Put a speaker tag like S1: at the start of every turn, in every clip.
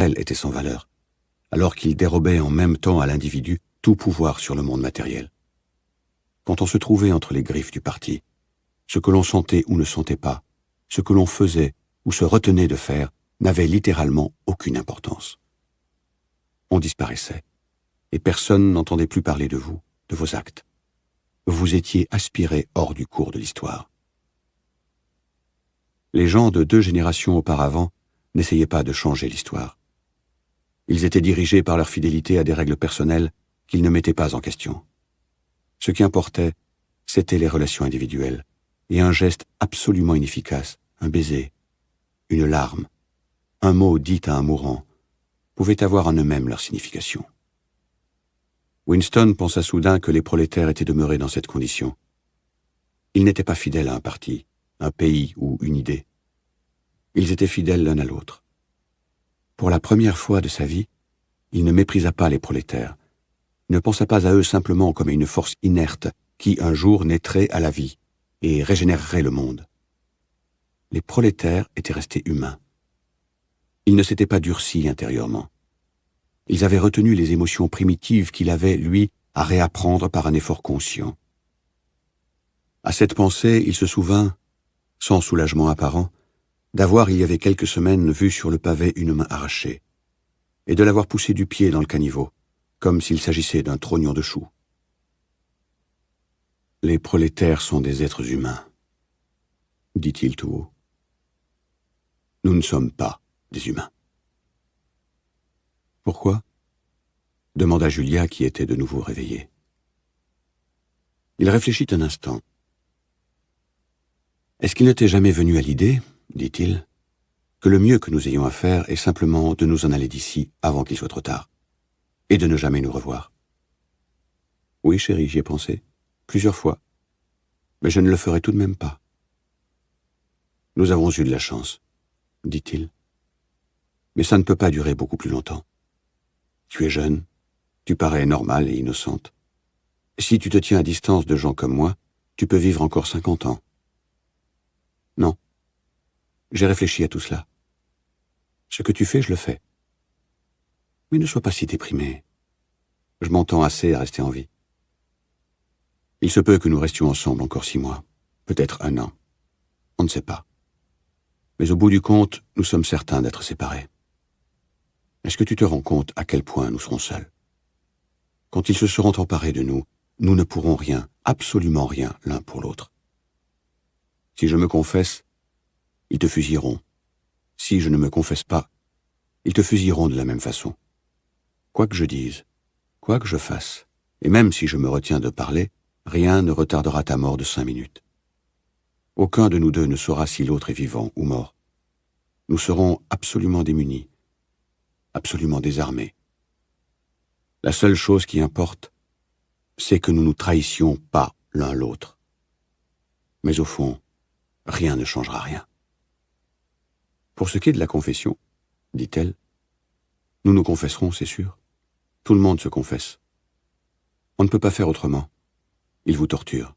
S1: elle était sans valeur, alors qu'il dérobait en même temps à l'individu tout pouvoir sur le monde matériel. Quand on se trouvait entre les griffes du parti, ce que l'on sentait ou ne sentait pas, ce que l'on faisait ou se retenait de faire, n'avait littéralement aucune importance. On disparaissait, et personne n'entendait plus parler de vous, de vos actes. Vous étiez aspiré hors du cours de l'histoire. Les gens de 2 générations auparavant n'essayaient pas de changer l'histoire. Ils étaient dirigés par leur fidélité à des règles personnelles qu'ils ne mettaient pas en question. Ce qui importait, c'étaient les relations individuelles, et un geste absolument inefficace, un baiser, une larme, un mot dit à un mourant, pouvaient avoir en eux-mêmes leur signification. Winston pensa soudain que les prolétaires étaient demeurés dans cette condition. Ils n'étaient pas fidèles à un parti, un pays ou une idée. Ils étaient fidèles l'un à l'autre. Pour la première fois de sa vie, il ne méprisa pas les prolétaires. Il ne pensa pas à eux simplement comme à une force inerte qui, un jour, naîtrait à la vie et régénérerait le monde. Les prolétaires étaient restés humains. Ils ne s'étaient pas durcis intérieurement. Ils avaient retenu les émotions primitives qu'il avait, lui, à réapprendre par un effort conscient. À cette pensée, il se souvint, sans soulagement apparent, d'avoir, il y avait quelques semaines, vu sur le pavé une main arrachée, et de l'avoir poussée du pied dans le caniveau, comme s'il s'agissait d'un trognon de chou. « Les prolétaires sont des êtres humains, » dit-il tout haut. « Nous ne sommes pas des humains. » « Pourquoi ?» demanda Julia qui était de nouveau réveillée. Il réfléchit un instant. « Est-ce qu'il ne t'est jamais venu à l'idée, dit-il, que le mieux que nous ayons à faire est simplement de nous en aller d'ici avant qu'il soit trop tard, et de ne jamais nous revoir? » « Oui, chérie, j'y ai pensé, plusieurs fois, mais je ne le ferai tout de même pas. »« Nous avons eu de la chance, dit-il, mais ça ne peut pas durer beaucoup plus longtemps. Tu es jeune, tu parais normale et innocente. Si tu te tiens à distance de gens comme moi, tu peux vivre encore 50 ans. Non. J'ai réfléchi à tout cela. Ce que tu fais, je le fais. Mais ne sois pas si déprimé. Je m'entends assez à rester en vie. Il se peut que nous restions ensemble encore 6 mois, peut-être 1 an. On ne sait pas. Mais au bout du compte, nous sommes certains d'être séparés. Est-ce que tu te rends compte à quel point nous serons seuls? Quand ils se seront emparés de nous, nous ne pourrons rien, absolument rien, l'un pour l'autre. Si je me confesse, ils te fusilleront. Si je ne me confesse pas, ils te fusilleront de la même façon. Quoi que je dise, quoi que je fasse, et même si je me retiens de parler, rien ne retardera ta mort de 5 minutes. Aucun de nous deux ne saura si l'autre est vivant ou mort. Nous serons absolument démunis, absolument désarmés. La seule chose qui importe, c'est que nous nous trahissions pas l'un l'autre. Mais au fond, rien ne changera rien. Pour ce qui est de la confession, dit-elle, nous nous confesserons, c'est sûr. Tout le monde se confesse. On ne peut pas faire autrement. Ils vous torturent.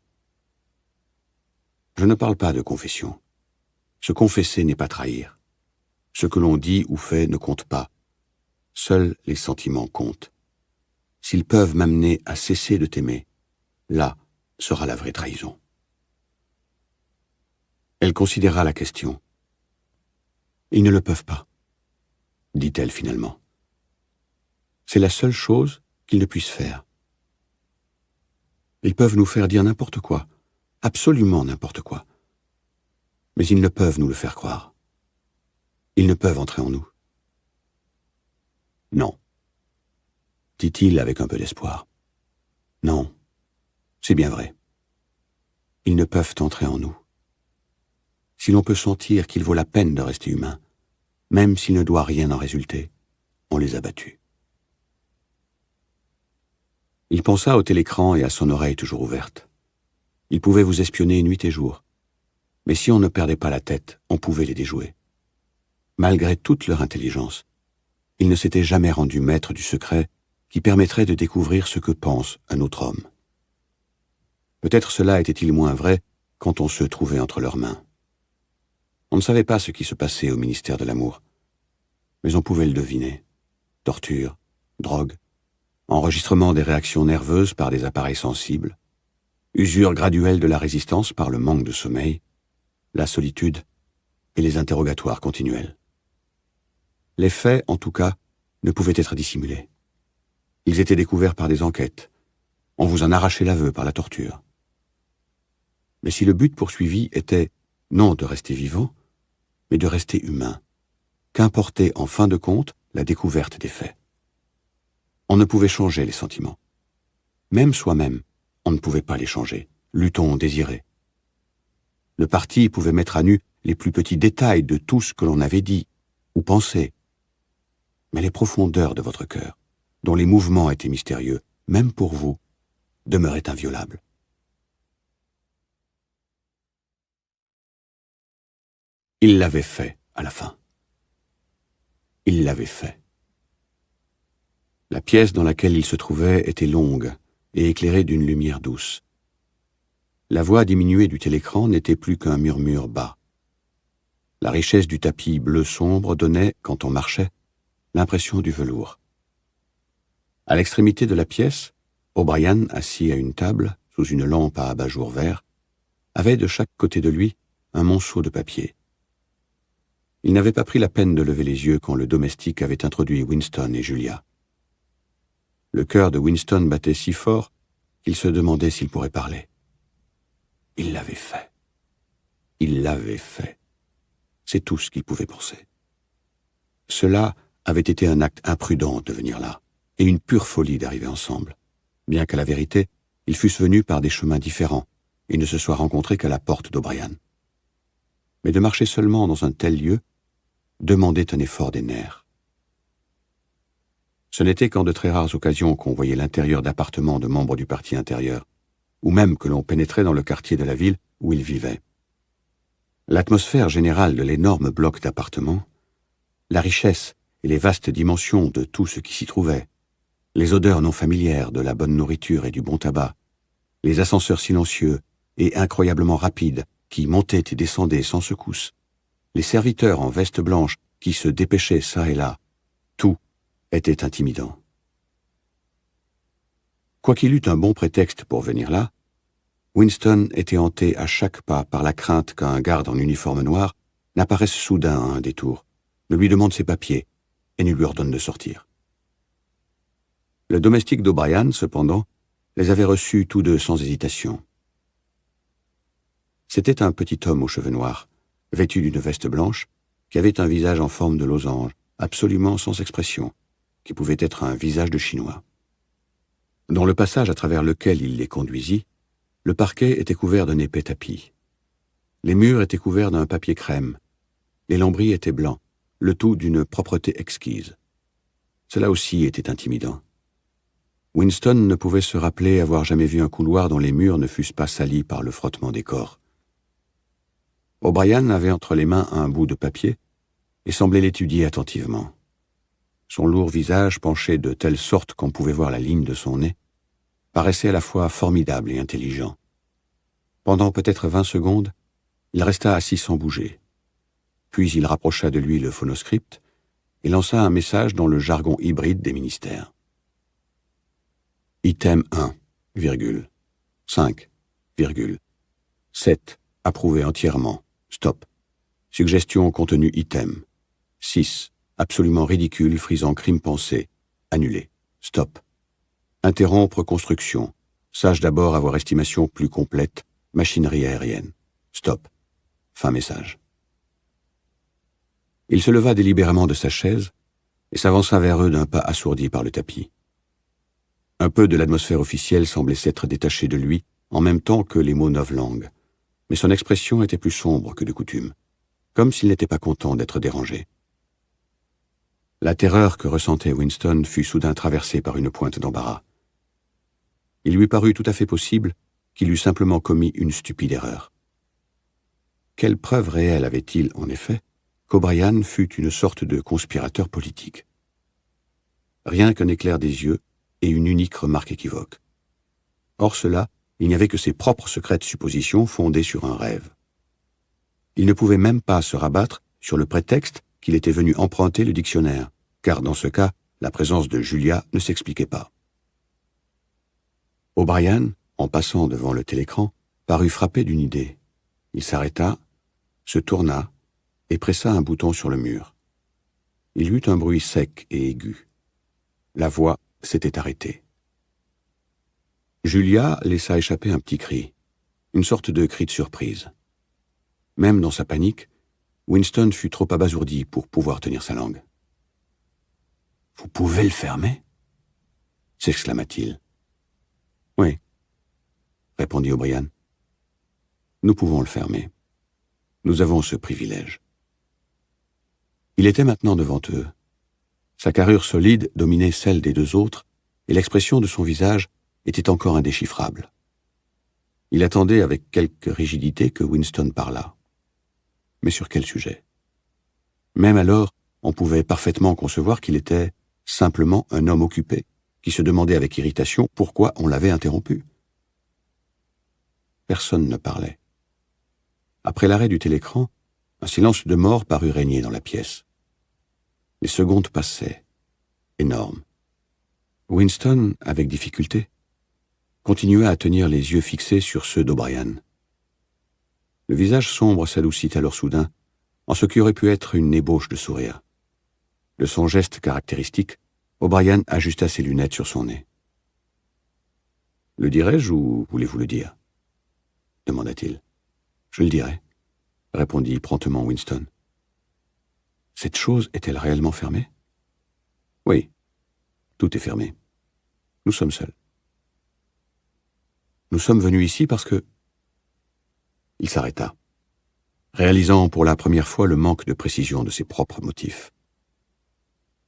S1: Je ne parle pas de confession. Se confesser n'est pas trahir. Ce que l'on dit ou fait ne compte pas. Seuls les sentiments comptent. S'ils peuvent m'amener à cesser de t'aimer, là sera la vraie trahison. Elle considéra la question. Ils ne le peuvent pas, dit-elle finalement. C'est la seule chose qu'ils ne puissent faire. Ils peuvent nous faire dire n'importe quoi, absolument n'importe quoi. Mais ils ne peuvent nous le faire croire. Ils ne peuvent entrer en nous. Non, dit-il avec un peu d'espoir. Non, c'est bien vrai. Ils ne peuvent entrer en nous. Si l'on peut sentir qu'il vaut la peine de rester humain, même s'il ne doit rien en résulter, on les a battus. Il pensa au télécran et à son oreille toujours ouverte. Ils pouvaient vous espionner nuit et jour. Mais si on ne perdait pas la tête, on pouvait les déjouer. Malgré toute leur intelligence, ils ne s'étaient jamais rendus maîtres du secret qui permettrait de découvrir ce que pense un autre homme. Peut-être cela était-il moins vrai quand on se trouvait entre leurs mains. On ne savait pas ce qui se passait au ministère de l'amour. mais on pouvait le deviner. Torture, drogue, enregistrement des réactions nerveuses par des appareils sensibles, usure graduelle de la résistance par le manque de sommeil, la solitude et les interrogatoires continuels. Les faits, en tout cas, ne pouvaient être dissimulés. Ils étaient découverts par des enquêtes. On vous en arrachait l'aveu par la torture. Mais si le but poursuivi était non de rester vivant, mais de rester humain, qu'importait en fin de compte la découverte des faits. On ne pouvait changer les sentiments. Même soi-même, on ne pouvait pas les changer, l'eût-on désiré. Le parti pouvait mettre à nu les plus petits détails de tout ce que l'on avait dit ou pensé. Mais les profondeurs de votre cœur, dont les mouvements étaient mystérieux, même pour vous, demeuraient inviolables. Il l'avait fait, à la fin. Il l'avait fait. La pièce dans laquelle il se trouvait était longue et éclairée d'une lumière douce. La voix diminuée du télécran n'était plus qu'un murmure bas. La richesse du tapis bleu sombre donnait, quand on marchait, l'impression du velours. À l'extrémité de la pièce, O'Brien, assis à une table, sous une lampe à abat-jour vert, avait de chaque côté de lui un monceau de papier. Il n'avait pas pris la peine de lever les yeux quand le domestique avait introduit Winston et Julia. Le cœur de Winston battait si fort qu'il se demandait s'il pourrait parler. Il l'avait fait. Il l'avait fait. C'est tout ce qu'il pouvait penser. Cela avait été un acte imprudent de venir là, et une pure folie d'arriver ensemble, bien qu'à la vérité, ils fussent venus par des chemins différents et ne se soient rencontrés qu'à la porte d'O'Brien. Mais de marcher seulement dans un tel lieu demandait un effort des nerfs. Ce n'était qu'en de très rares occasions qu'on voyait l'intérieur d'appartements de membres du parti intérieur, ou même que l'on pénétrait dans le quartier de la ville où ils vivaient. L'atmosphère générale de l'énorme bloc d'appartements, la richesse et les vastes dimensions de tout ce qui s'y trouvait, les odeurs non familières de la bonne nourriture et du bon tabac, les ascenseurs silencieux et incroyablement rapides qui montaient et descendaient sans secousse, les serviteurs en veste blanche qui se dépêchaient çà et là, tout était intimidant. Quoiqu'il eût un bon prétexte pour venir là, Winston était hanté à chaque pas par la crainte qu'un garde en uniforme noir n'apparaisse soudain à un détour, ne lui demande ses papiers et ne lui ordonne de sortir. Le domestique d'O'Brien, cependant, les avait reçus tous deux sans hésitation. C'était un petit homme aux cheveux noirs, vêtu d'une veste blanche, qui avait un visage en forme de losange, absolument sans expression, qui pouvait être un visage de Chinois. Dans le passage à travers lequel il les conduisit, le parquet était couvert d'un épais tapis. Les murs étaient couverts d'un papier crème. Les lambris étaient blancs, le tout d'une propreté exquise. Cela aussi était intimidant. Winston ne pouvait se rappeler avoir jamais vu un couloir dont les murs ne fussent pas salis par le frottement des corps. O'Brien avait entre les mains un bout de papier et semblait l'étudier attentivement. Son lourd visage, penché de telle sorte qu'on pouvait voir la ligne de son nez, paraissait à la fois formidable et intelligent. Pendant peut-être 20 secondes, il resta assis sans bouger. Puis il rapprocha de lui le phonoscript et lança un message dans le jargon hybride des ministères. Item 1, 5, 7, approuvé entièrement, stop. Suggestion contenu item. 6, absolument ridicule, frisant crime pensé, annulé, stop. Interrompre construction, sache d'abord avoir estimation plus complète, machinerie aérienne, stop. Fin message. Il se leva délibérément de sa chaise et s'avança vers eux d'un pas assourdi par le tapis. Un peu de l'atmosphère officielle semblait s'être détachée de lui en même temps que les mots novlangues, mais son expression était plus sombre que de coutume, comme s'il n'était pas content d'être dérangé. La terreur que ressentait Winston fut soudain traversée par une pointe d'embarras. Il lui parut tout à fait possible qu'il eût simplement commis une stupide erreur. Quelle preuve réelle avait-il, en effet, qu'O'Brien fût une sorte de conspirateur politique? Rien qu'un éclair des yeux et une unique remarque équivoque. Hors cela, il n'y avait que ses propres secrètes suppositions fondées sur un rêve. Il ne pouvait même pas se rabattre sur le prétexte qu'il était venu emprunter le dictionnaire, car dans ce cas, la présence de Julia ne s'expliquait pas. O'Brien, en passant devant le télécran, parut frappé d'une idée. Il s'arrêta, se tourna et pressa un bouton sur le mur. Il y eut un bruit sec et aigu. La voix s'était arrêtée. Julia laissa échapper un petit cri, une sorte de cri de surprise. Même dans sa panique, Winston fut trop abasourdi pour pouvoir tenir sa langue. « Vous pouvez le fermer » s'exclama-t-il. « Oui, » répondit O'Brien. « Nous pouvons le fermer. Nous avons ce privilège. » Il était maintenant devant eux. Sa carrure solide dominait celle des deux autres, et l'expression de son visage était encore indéchiffrable. Il attendait avec quelque rigidité que Winston parlât. Mais sur quel sujet? Même alors, on pouvait parfaitement concevoir qu'il était simplement un homme occupé, qui se demandait avec irritation pourquoi on l'avait interrompu. Personne ne parlait. Après l'arrêt du télécran, un silence de mort parut régner dans la pièce. Les secondes passaient, énormes. Winston, avec difficulté, continua à tenir les yeux fixés sur ceux d'O'Brien. Le visage sombre s'adoucit alors soudain, en ce qui aurait pu être une ébauche de sourire. De son geste caractéristique, O'Brien ajusta ses lunettes sur son nez. « Le dirai-je ou voulez-vous le dire ?» demanda-t-il. « Je le dirai », répondit promptement Winston. « Cette chose est-elle réellement fermée ?»« Oui, tout est fermé. Nous sommes seuls. Nous sommes venus ici parce que... » Il s'arrêta, réalisant pour la première fois le manque de précision de ses propres motifs.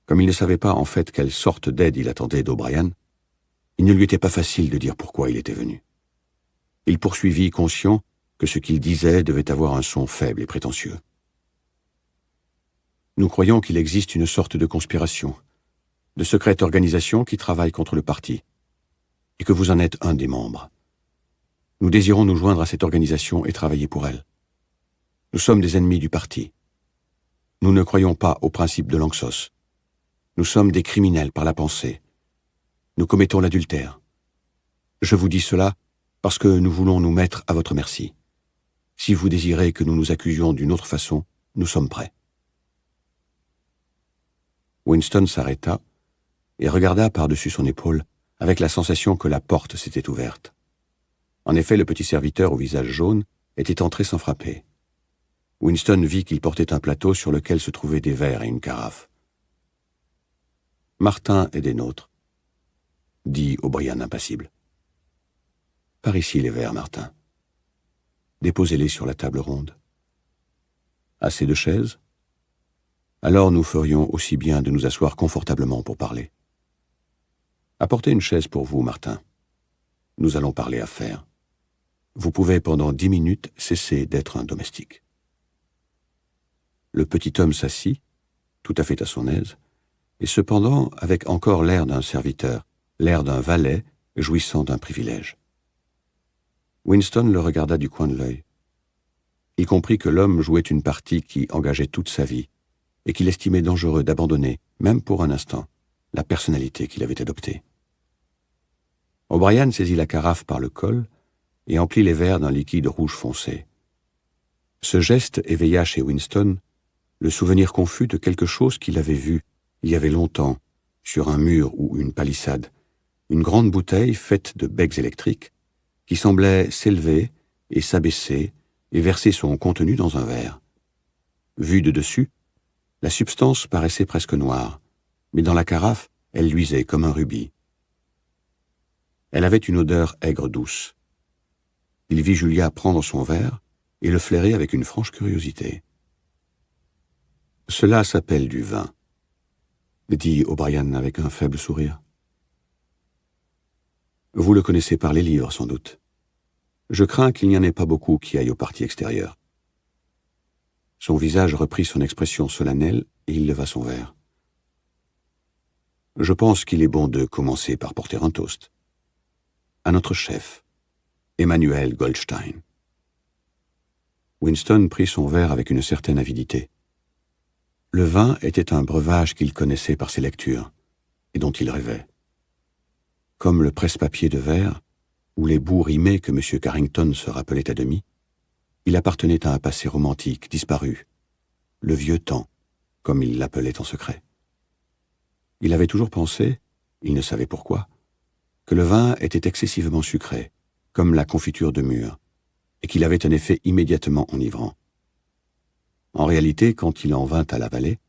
S1: Comme il ne savait pas en fait quelle sorte d'aide il attendait d'O'Brien, il ne lui était pas facile de dire pourquoi il était venu. Il poursuivit, conscient que ce qu'il disait devait avoir un son faible et prétentieux. Nous croyons qu'il existe une sorte de conspiration, de secrète organisation qui travaille contre le parti, et que vous en êtes un des membres. Nous désirons nous joindre à cette organisation et travailler pour elle. Nous sommes des ennemis du parti. Nous ne croyons pas au principe de l'Anxos. Nous sommes des criminels par la pensée. Nous commettons l'adultère. Je vous dis cela parce que nous voulons nous mettre à votre merci. Si vous désirez que nous nous accusions d'une autre façon, nous sommes prêts. Winston s'arrêta et regarda par-dessus son épaule avec la sensation que la porte s'était ouverte. En effet, le petit serviteur au visage jaune était entré sans frapper. Winston vit qu'il portait un plateau sur lequel se trouvaient des verres et une carafe. « Martin est des nôtres, » dit O'Brien impassible. « Par ici les verres, Martin. Déposez-les sur la table ronde. Assez de chaises? Alors nous ferions aussi bien de nous asseoir confortablement pour parler. Apportez une chaise pour vous, Martin. Nous allons parler affaires. Vous pouvez pendant 10 minutes cesser d'être un domestique. » Le petit homme s'assit, tout à fait à son aise, et cependant avec encore l'air d'un serviteur, l'air d'un valet jouissant d'un privilège. Winston le regarda du coin de l'œil. Il comprit que l'homme jouait une partie qui engageait toute sa vie, et qu'il estimait dangereux d'abandonner, même pour un instant, la personnalité qu'il avait adoptée. O'Brien saisit la carafe par le col et emplit les verres d'un liquide rouge foncé. Ce geste éveilla chez Winston le souvenir confus de quelque chose qu'il avait vu, il y avait longtemps, sur un mur ou une palissade, une grande bouteille faite de becs électriques qui semblait s'élever et s'abaisser et verser son contenu dans un verre. Vue de dessus, la substance paraissait presque noire, mais dans la carafe, elle luisait comme un rubis. Elle avait une odeur aigre-douce. Il vit Julia prendre son verre et le flairer avec une franche curiosité. « Cela s'appelle du vin, » dit O'Brien avec un faible sourire. « Vous le connaissez par les livres, sans doute. Je crains qu'il n'y en ait pas beaucoup qui aillent au parti extérieur. » Son visage reprit son expression solennelle et il leva son verre. « Je pense qu'il est bon de commencer par porter un toast. À notre chef, Emmanuel Goldstein. » Winston prit son verre avec une certaine avidité. Le vin était un breuvage qu'il connaissait par ses lectures, et dont il rêvait. Comme le presse-papier de verre, ou les bouts rimés que M. Carrington se rappelait à demi, il appartenait à un passé romantique, disparu, le vieux temps, comme il l'appelait en secret. Il avait toujours pensé, il ne savait pourquoi, que le vin était excessivement sucré, comme la confiture de mûre, et qu'il avait un effet immédiatement enivrant. En réalité, quand il en vint à la vallée,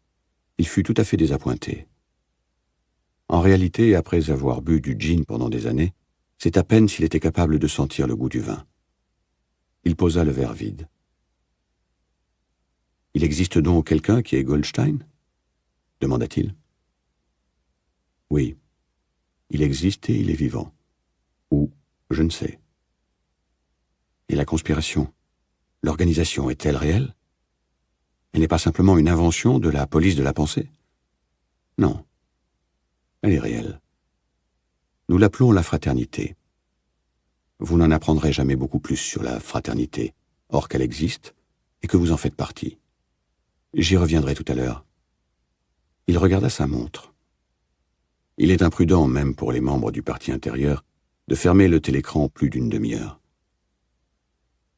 S1: il fut tout à fait désappointé. En réalité, après avoir bu du gin pendant des années, c'est à peine s'il était capable de sentir le goût du vin. Il posa le verre vide. « Il existe donc quelqu'un qui est Goldstein ?» demanda-t-il. « Oui, il existe et il est vivant. Ou, je ne sais. » Et la conspiration, l'organisation est-elle réelle? Elle n'est pas simplement une invention de la police de la pensée? Non, elle est réelle. Nous l'appelons la fraternité. Vous n'en apprendrez jamais beaucoup plus sur la fraternité, or qu'elle existe, et que vous en faites partie. J'y reviendrai tout à l'heure. Il regarda sa montre. Il est imprudent, même pour les membres du parti intérieur, de fermer le télécran plus d'une demi-heure.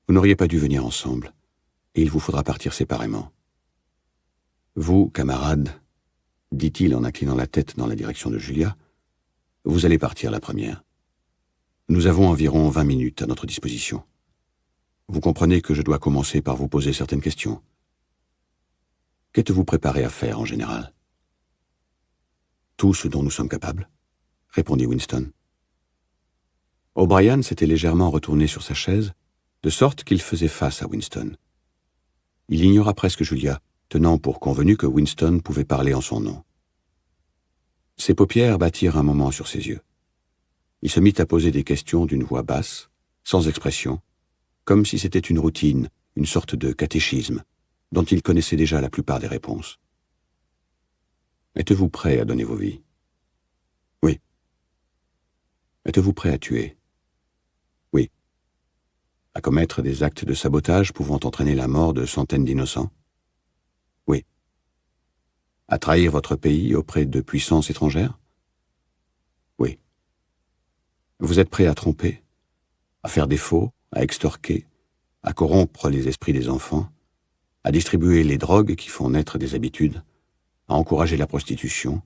S1: Vous n'auriez pas dû venir ensemble, et il vous faudra partir séparément. Vous, camarade, dit-il en inclinant la tête dans la direction de Julia, vous allez partir la première. Nous avons environ 20 minutes à notre disposition. Vous comprenez que je dois commencer par vous poser certaines questions. Qu'êtes-vous préparé à faire en général? Tout ce dont nous sommes capables, répondit Winston. O'Brien s'était légèrement retourné sur sa chaise, de sorte qu'il faisait face à Winston. Il ignora presque Julia, tenant pour convenu que Winston pouvait parler en son nom. Ses paupières battirent un moment sur ses yeux. Il se mit à poser des questions d'une voix basse, sans expression, comme si c'était une routine, une sorte de catéchisme, dont il connaissait déjà la plupart des réponses. Êtes-vous prêt à donner vos vies? Oui. Êtes-vous prêt à tuer? Oui. À commettre des actes de sabotage pouvant entraîner la mort de centaines d'innocents? Oui. À trahir votre pays auprès de puissances étrangères? Oui. Vous êtes prêt à tromper, à faire des faux, à extorquer, à corrompre les esprits des enfants, à distribuer les drogues qui font naître des habitudes, à encourager la prostitution,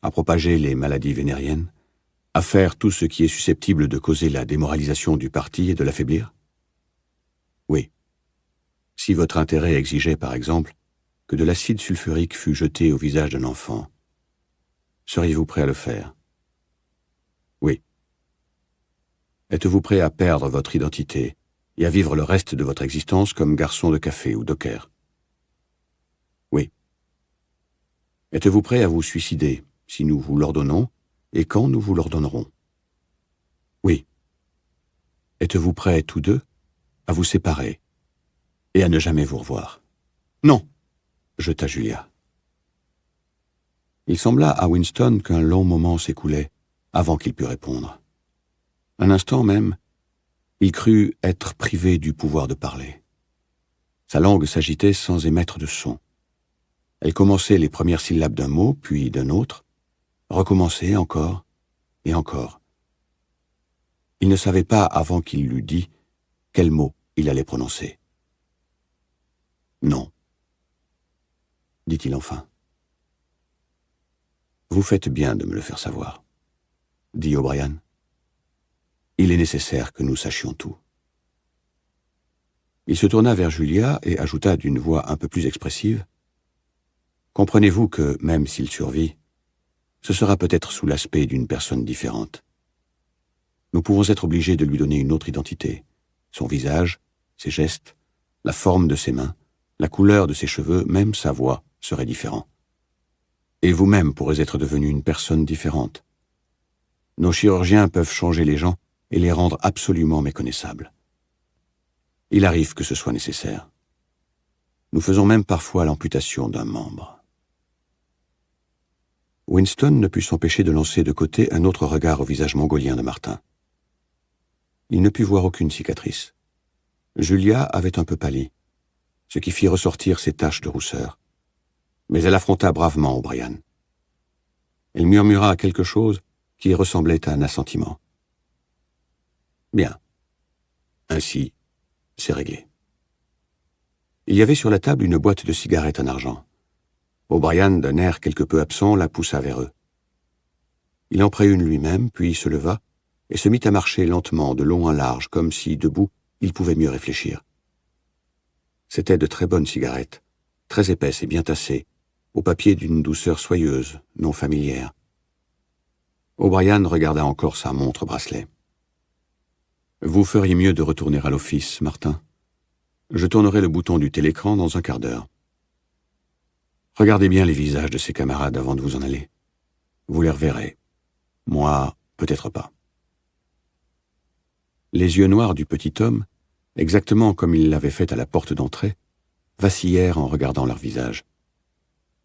S1: à propager les maladies vénériennes, à faire tout ce qui est susceptible de causer la démoralisation du parti et de l'affaiblir? Oui. Si votre intérêt exigeait, par exemple, que de l'acide sulfurique fût jeté au visage d'un enfant, seriez-vous prêt à le faire? Oui. Êtes-vous prêt à perdre votre identité et à vivre le reste de votre existence comme garçon de café ou docker? Oui. Êtes-vous prêt à vous suicider si nous vous l'ordonnons et quand nous vous l'ordonnerons? Oui. Êtes-vous prêts tous deux à vous séparer et à ne jamais vous revoir? Non, jeta Julia. Il sembla à Winston qu'un long moment s'écoulait avant qu'il pût répondre. Un instant même, il crut être privé du pouvoir de parler. Sa langue s'agitait sans émettre de son. Elle commençait les premières syllabes d'un mot, puis d'un autre, recommençait encore et encore. Il ne savait pas, avant qu'il l'eût dit, quel mot il allait prononcer. « Non, » dit-il enfin. « Vous faites bien de me le faire savoir, » dit O'Brien. « Il est nécessaire que nous sachions tout. » Il se tourna vers Julia et ajouta d'une voix un peu plus expressive, « Comprenez-vous que, même s'il survit, ce sera peut-être sous l'aspect d'une personne différente. Nous pouvons être obligés de lui donner une autre identité, son visage, ses gestes, la forme de ses mains, la couleur de ses cheveux, même sa voix serait différente. Et vous-même pourrez être devenu une personne différente. Nos chirurgiens peuvent changer les gens et les rendre absolument méconnaissables. Il arrive que ce soit nécessaire. Nous faisons même parfois l'amputation d'un membre. » Winston ne put s'empêcher de lancer de côté un autre regard au visage mongolien de Martin. Il ne put voir aucune cicatrice. Julia avait un peu pâli, ce qui fit ressortir ses taches de rousseur. Mais elle affronta bravement O'Brien. Elle murmura quelque chose qui ressemblait à un assentiment. Bien. Ainsi, c'est réglé. Il y avait sur la table une boîte de cigarettes en argent. O'Brien, d'un air quelque peu absent, la poussa vers eux. Il en prit une lui-même, puis se leva et se mit à marcher lentement de long en large, comme si, debout, il pouvait mieux réfléchir. C'étaient de très bonnes cigarettes, très épaisses et bien tassées, au papier d'une douceur soyeuse, non familière. O'Brien regarda encore sa montre-bracelet. « Vous feriez mieux de retourner à l'office, Martin. Je tournerai le bouton du télécran dans un quart d'heure. Regardez bien les visages de ces camarades avant de vous en aller. Vous les reverrez. Moi, peut-être pas. » Les yeux noirs du petit homme, exactement comme il l'avait fait à la porte d'entrée, vacillèrent en regardant leur visage.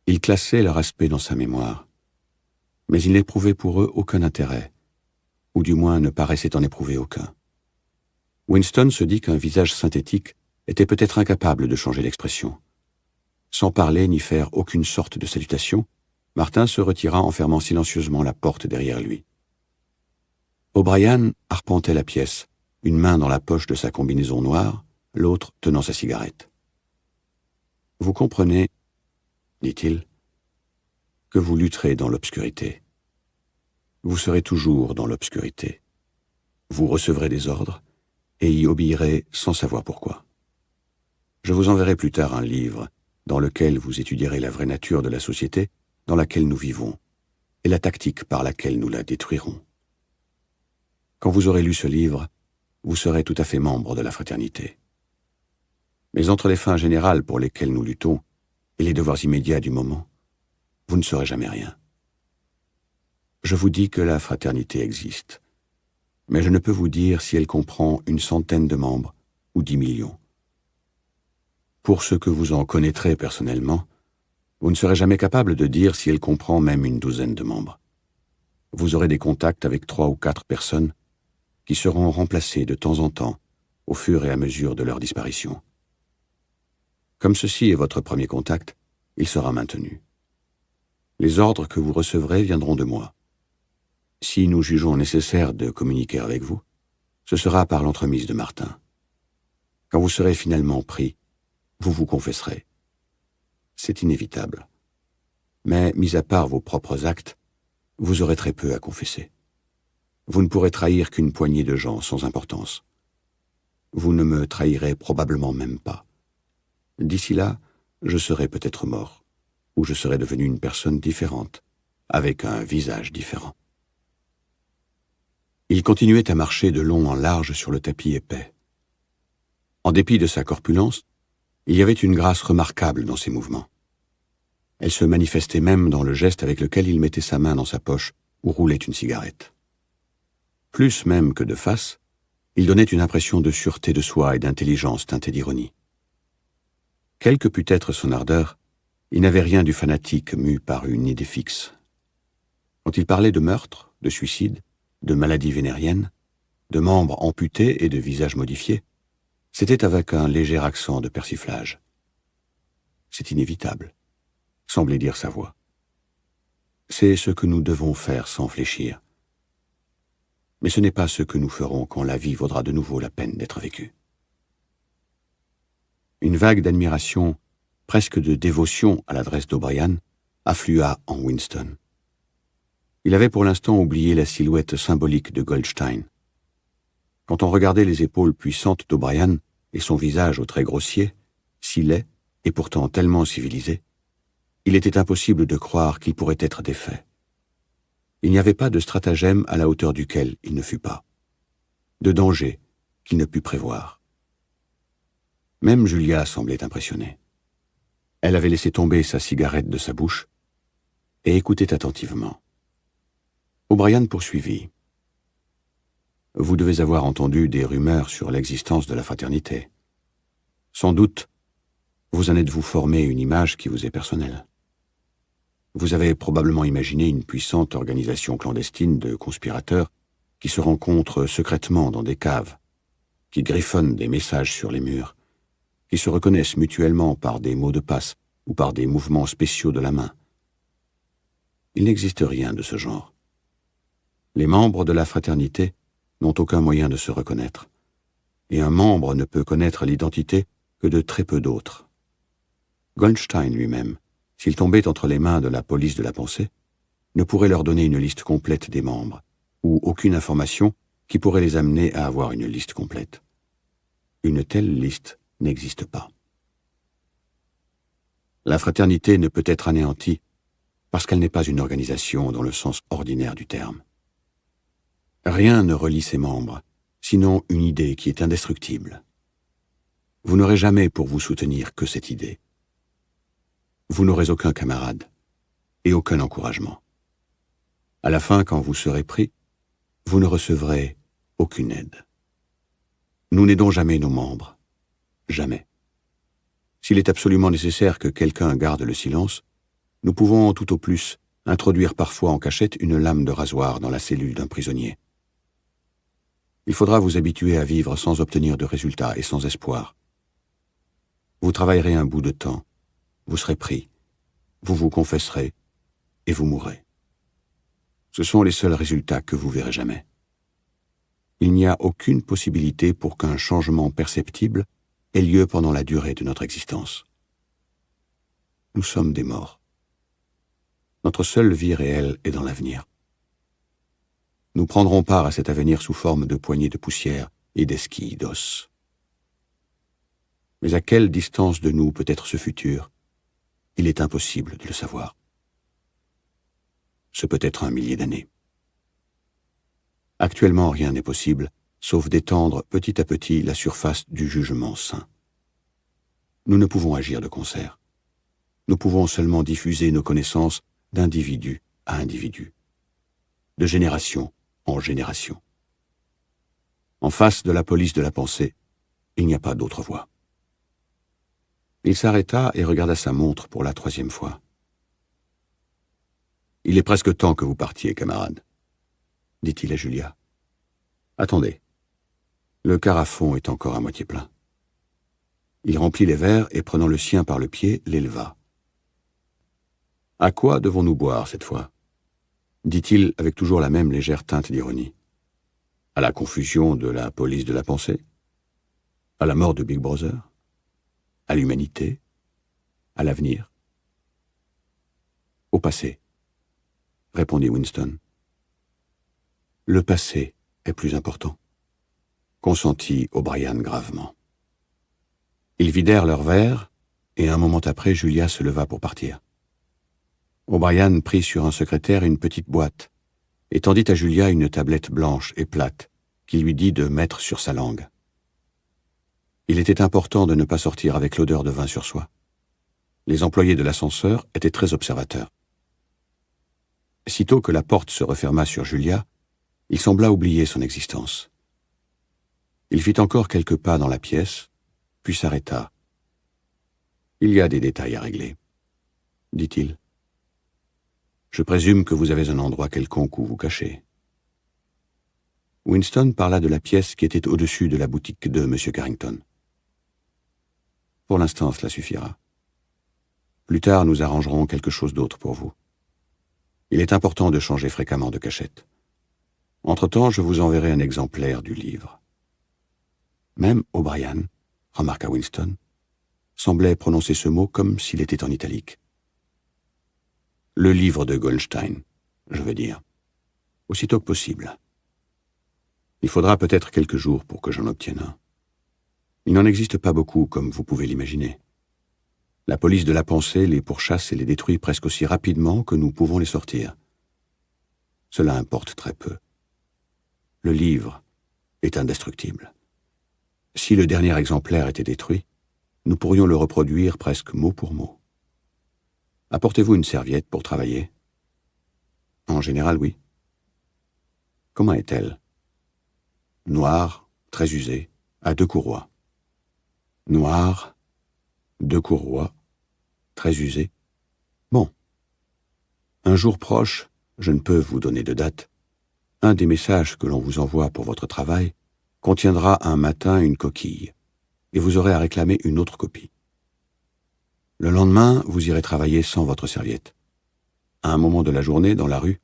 S1: Il classait leur aspect dans sa mémoire. Mais il n'éprouvait pour eux aucun intérêt, ou du moins ne paraissait en éprouver aucun. Winston se dit qu'un visage synthétique était peut-être incapable de changer l'expression. Sans parler ni faire aucune sorte de salutation, Martin se retira en fermant silencieusement la porte derrière lui. O'Brien arpentait la pièce, une main dans la poche de sa combinaison noire, l'autre tenant sa cigarette. « Vous comprenez, dit-il, que vous lutterez dans l'obscurité. Vous serez toujours dans l'obscurité. Vous recevrez des ordres et y obéirez sans savoir pourquoi. Je vous enverrai plus tard un livre dans lequel vous étudierez la vraie nature de la société dans laquelle nous vivons et la tactique par laquelle nous la détruirons. Quand vous aurez lu ce livre, vous serez tout à fait membre de la fraternité. Mais entre les fins générales pour lesquelles nous luttons et les devoirs immédiats du moment, vous ne saurez jamais rien. Je vous dis que la fraternité existe, mais je ne peux vous dire si elle comprend une centaine de membres ou 10 millions. Pour ce que vous en connaîtrez personnellement, vous ne serez jamais capable de dire si elle comprend même une douzaine de membres. Vous aurez des contacts avec 3 ou 4 personnes qui seront remplacées de temps en temps au fur et à mesure de leur disparition. Comme ceci est votre premier contact, il sera maintenu. Les ordres que vous recevrez viendront de moi. Si nous jugeons nécessaire de communiquer avec vous, ce sera par l'entremise de Martin. Quand vous serez finalement pris, vous vous confesserez. C'est inévitable. Mais, mis à part vos propres actes, vous aurez très peu à confesser. Vous ne pourrez trahir qu'une poignée de gens sans importance. Vous ne me trahirez probablement même pas. D'ici là, je serai peut-être mort, ou je serai devenu une personne différente, avec un visage différent. Il continuait à marcher de long en large sur le tapis épais. En dépit de sa corpulence, il y avait une grâce remarquable dans ses mouvements. Elle se manifestait même dans le geste avec lequel il mettait sa main dans sa poche où roulait une cigarette. Plus même que de face, il donnait une impression de sûreté de soi et d'intelligence teintée d'ironie. Quelle que pût être son ardeur, il n'avait rien du fanatique mu par une idée fixe. Quand il parlait de meurtre, de suicide, de maladies vénériennes, de membres amputés et de visages modifiés, c'était avec un léger accent de persiflage. C'est inévitable, semblait dire sa voix. C'est ce que nous devons faire sans fléchir. Mais ce n'est pas ce que nous ferons quand la vie vaudra de nouveau la peine d'être vécue. Une vague d'admiration, presque de dévotion à l'adresse d'O'Brien, afflua en Winston. Il avait pour l'instant oublié la silhouette symbolique de Goldstein. Quand on regardait les épaules puissantes d'O'Brien et son visage au trait grossier, si laid et pourtant tellement civilisé, il était impossible de croire qu'il pourrait être défait. Il n'y avait pas de stratagème à la hauteur duquel il ne fût pas, de danger qu'il ne pût prévoir. Même Julia semblait impressionnée. Elle avait laissé tomber sa cigarette de sa bouche et écoutait attentivement. O'Brien poursuivit. « Vous devez avoir entendu des rumeurs sur l'existence de la fraternité. Sans doute, vous en êtes-vous formé une image qui vous est personnelle. Vous avez probablement imaginé une puissante organisation clandestine de conspirateurs qui se rencontrent secrètement dans des caves, qui griffonnent des messages sur les murs, qui se reconnaissent mutuellement par des mots de passe ou par des mouvements spéciaux de la main. Il n'existe rien de ce genre. Les membres de la fraternité n'ont aucun moyen de se reconnaître, et un membre ne peut connaître l'identité que de très peu d'autres. Goldstein lui-même, s'il tombait entre les mains de la police de la pensée, ne pourrait leur donner une liste complète des membres, ou aucune information qui pourrait les amener à avoir une liste complète. Une telle liste n'existe pas. La fraternité ne peut être anéantie parce qu'elle n'est pas une organisation dans le sens ordinaire du terme. Rien ne relie ses membres, sinon une idée qui est indestructible. Vous n'aurez jamais pour vous soutenir que cette idée. Vous n'aurez aucun camarade et aucun encouragement. À la fin, quand vous serez pris, vous ne recevrez aucune aide. Nous n'aidons jamais nos membres. Jamais. S'il est absolument nécessaire que quelqu'un garde le silence, nous pouvons tout au plus introduire parfois en cachette une lame de rasoir dans la cellule d'un prisonnier. Il faudra vous habituer à vivre sans obtenir de résultats et sans espoir. Vous travaillerez un bout de temps, vous serez pris, vous vous confesserez et vous mourrez. Ce sont les seuls résultats que vous verrez jamais. Il n'y a aucune possibilité pour qu'un changement perceptible ait lieu pendant la durée de notre existence. Nous sommes des morts. Notre seule vie réelle est dans l'avenir. Nous prendrons part à cet avenir sous forme de poignées de poussière et d'esquilles d'os. Mais à quelle distance de nous peut être ce futur? Il est impossible de le savoir. Ce peut être 1 millier d'années. Actuellement, rien n'est possible, sauf d'étendre petit à petit la surface du jugement saint. Nous ne pouvons agir de concert. Nous pouvons seulement diffuser nos connaissances d'individu à individu, de génération en génération. En face de la police de la pensée, il n'y a pas d'autre voie. Il s'arrêta et regarda sa montre pour la 3e fois. « Il est presque temps que vous partiez, camarade, » dit-il à Julia. « Attendez, le carafon est encore à moitié plein. » Il remplit les verres et, prenant le sien par le pied, l'éleva. « À quoi devons-nous boire cette fois ?» dit-il avec toujours la même légère teinte d'ironie. « À la confusion de la police de la pensée? À la mort de Big Brother? À l'humanité? À l'avenir? » « Au passé, » répondit Winston. « Le passé est plus important, » consentit O'Brien gravement. Ils vidèrent leurs verres, et un moment après, Julia se leva pour partir. O'Brien prit sur un secrétaire une petite boîte, et tendit à Julia une tablette blanche et plate, qu'il lui dit de mettre sur sa langue. Il était important de ne pas sortir avec l'odeur de vin sur soi. Les employés de l'ascenseur étaient très observateurs. Sitôt que la porte se referma sur Julia, il sembla oublier son existence. Il fit encore quelques pas dans la pièce, puis s'arrêta. « Il y a des détails à régler, » dit-il. « Je présume que vous avez un endroit quelconque où vous cachez. » Winston parla de la pièce qui était au-dessus de la boutique de M. Carrington. « Pour l'instant, cela suffira. Plus tard, nous arrangerons quelque chose d'autre pour vous. Il est important de changer fréquemment de cachette. Entre-temps, je vous enverrai un exemplaire du livre. » Même O'Brien, remarqua Winston, semblait prononcer ce mot comme s'il était en italique. « Le livre de Goldstein, je veux dire. Aussitôt que possible. Il faudra peut-être quelques jours pour que j'en obtienne un. Il n'en existe pas beaucoup, comme vous pouvez l'imaginer. La police de la pensée les pourchasse et les détruit presque aussi rapidement que nous pouvons les sortir. Cela importe très peu. Le livre est indestructible. Si le dernier exemplaire était détruit, nous pourrions le reproduire presque mot pour mot. Apportez-vous une serviette pour travailler? En général, oui. Comment est-elle? Noire, très usée, à 2 courroies. Noire, 2 courroies, très usée. Bon. Un jour proche, je ne peux vous donner de date, un des messages que l'on vous envoie pour votre travail contiendra un matin une coquille, et vous aurez à réclamer une autre copie. Le lendemain, vous irez travailler sans votre serviette. À un moment de la journée, dans la rue,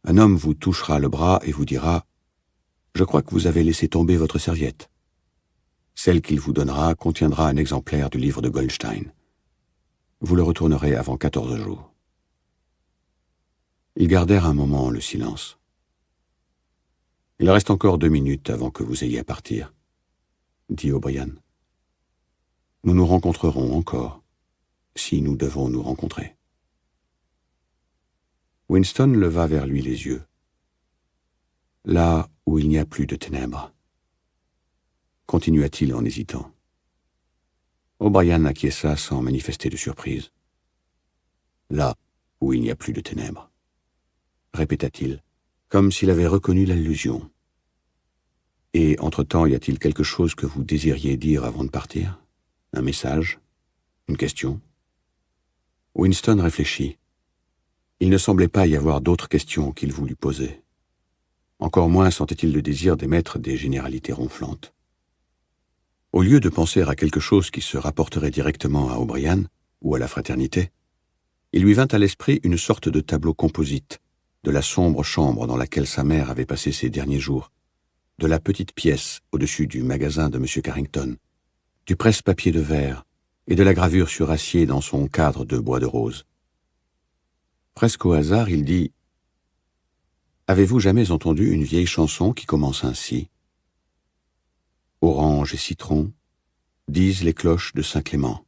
S1: un homme vous touchera le bras et vous dira « Je crois que vous avez laissé tomber votre serviette ». Celle qu'il vous donnera contiendra un exemplaire du livre de Goldstein. Vous le retournerez avant 14 jours. Ils gardèrent un moment le silence. « Il reste encore 2 minutes avant que vous ayez à partir, » dit O'Brien. « Nous nous rencontrerons encore, si nous devons nous rencontrer. » Winston leva vers lui les yeux. « Là où il n'y a plus de ténèbres, » continua-t-il en hésitant. O'Brien acquiesça sans manifester de surprise. « Là où il n'y a plus de ténèbres, » répéta-t-il, comme s'il avait reconnu l'allusion. « Et entre-temps, y a-t-il quelque chose que vous désiriez dire avant de partir? Un message? Une question ?» Winston réfléchit. Il ne semblait pas y avoir d'autres questions qu'il voulût poser. Encore moins sentait-il le désir d'émettre des généralités ronflantes. Au lieu de penser à quelque chose qui se rapporterait directement à O'Brien ou à la fraternité, il lui vint à l'esprit une sorte de tableau composite de la sombre chambre dans laquelle sa mère avait passé ses derniers jours, de la petite pièce au-dessus du magasin de M. Carrington, du presse-papier de verre et de la gravure sur acier dans son cadre de bois de rose. Presque au hasard, il dit « Avez-vous jamais entendu une vieille chanson qui commence ainsi ? Orange et citron, disent les cloches de Saint-Clément. »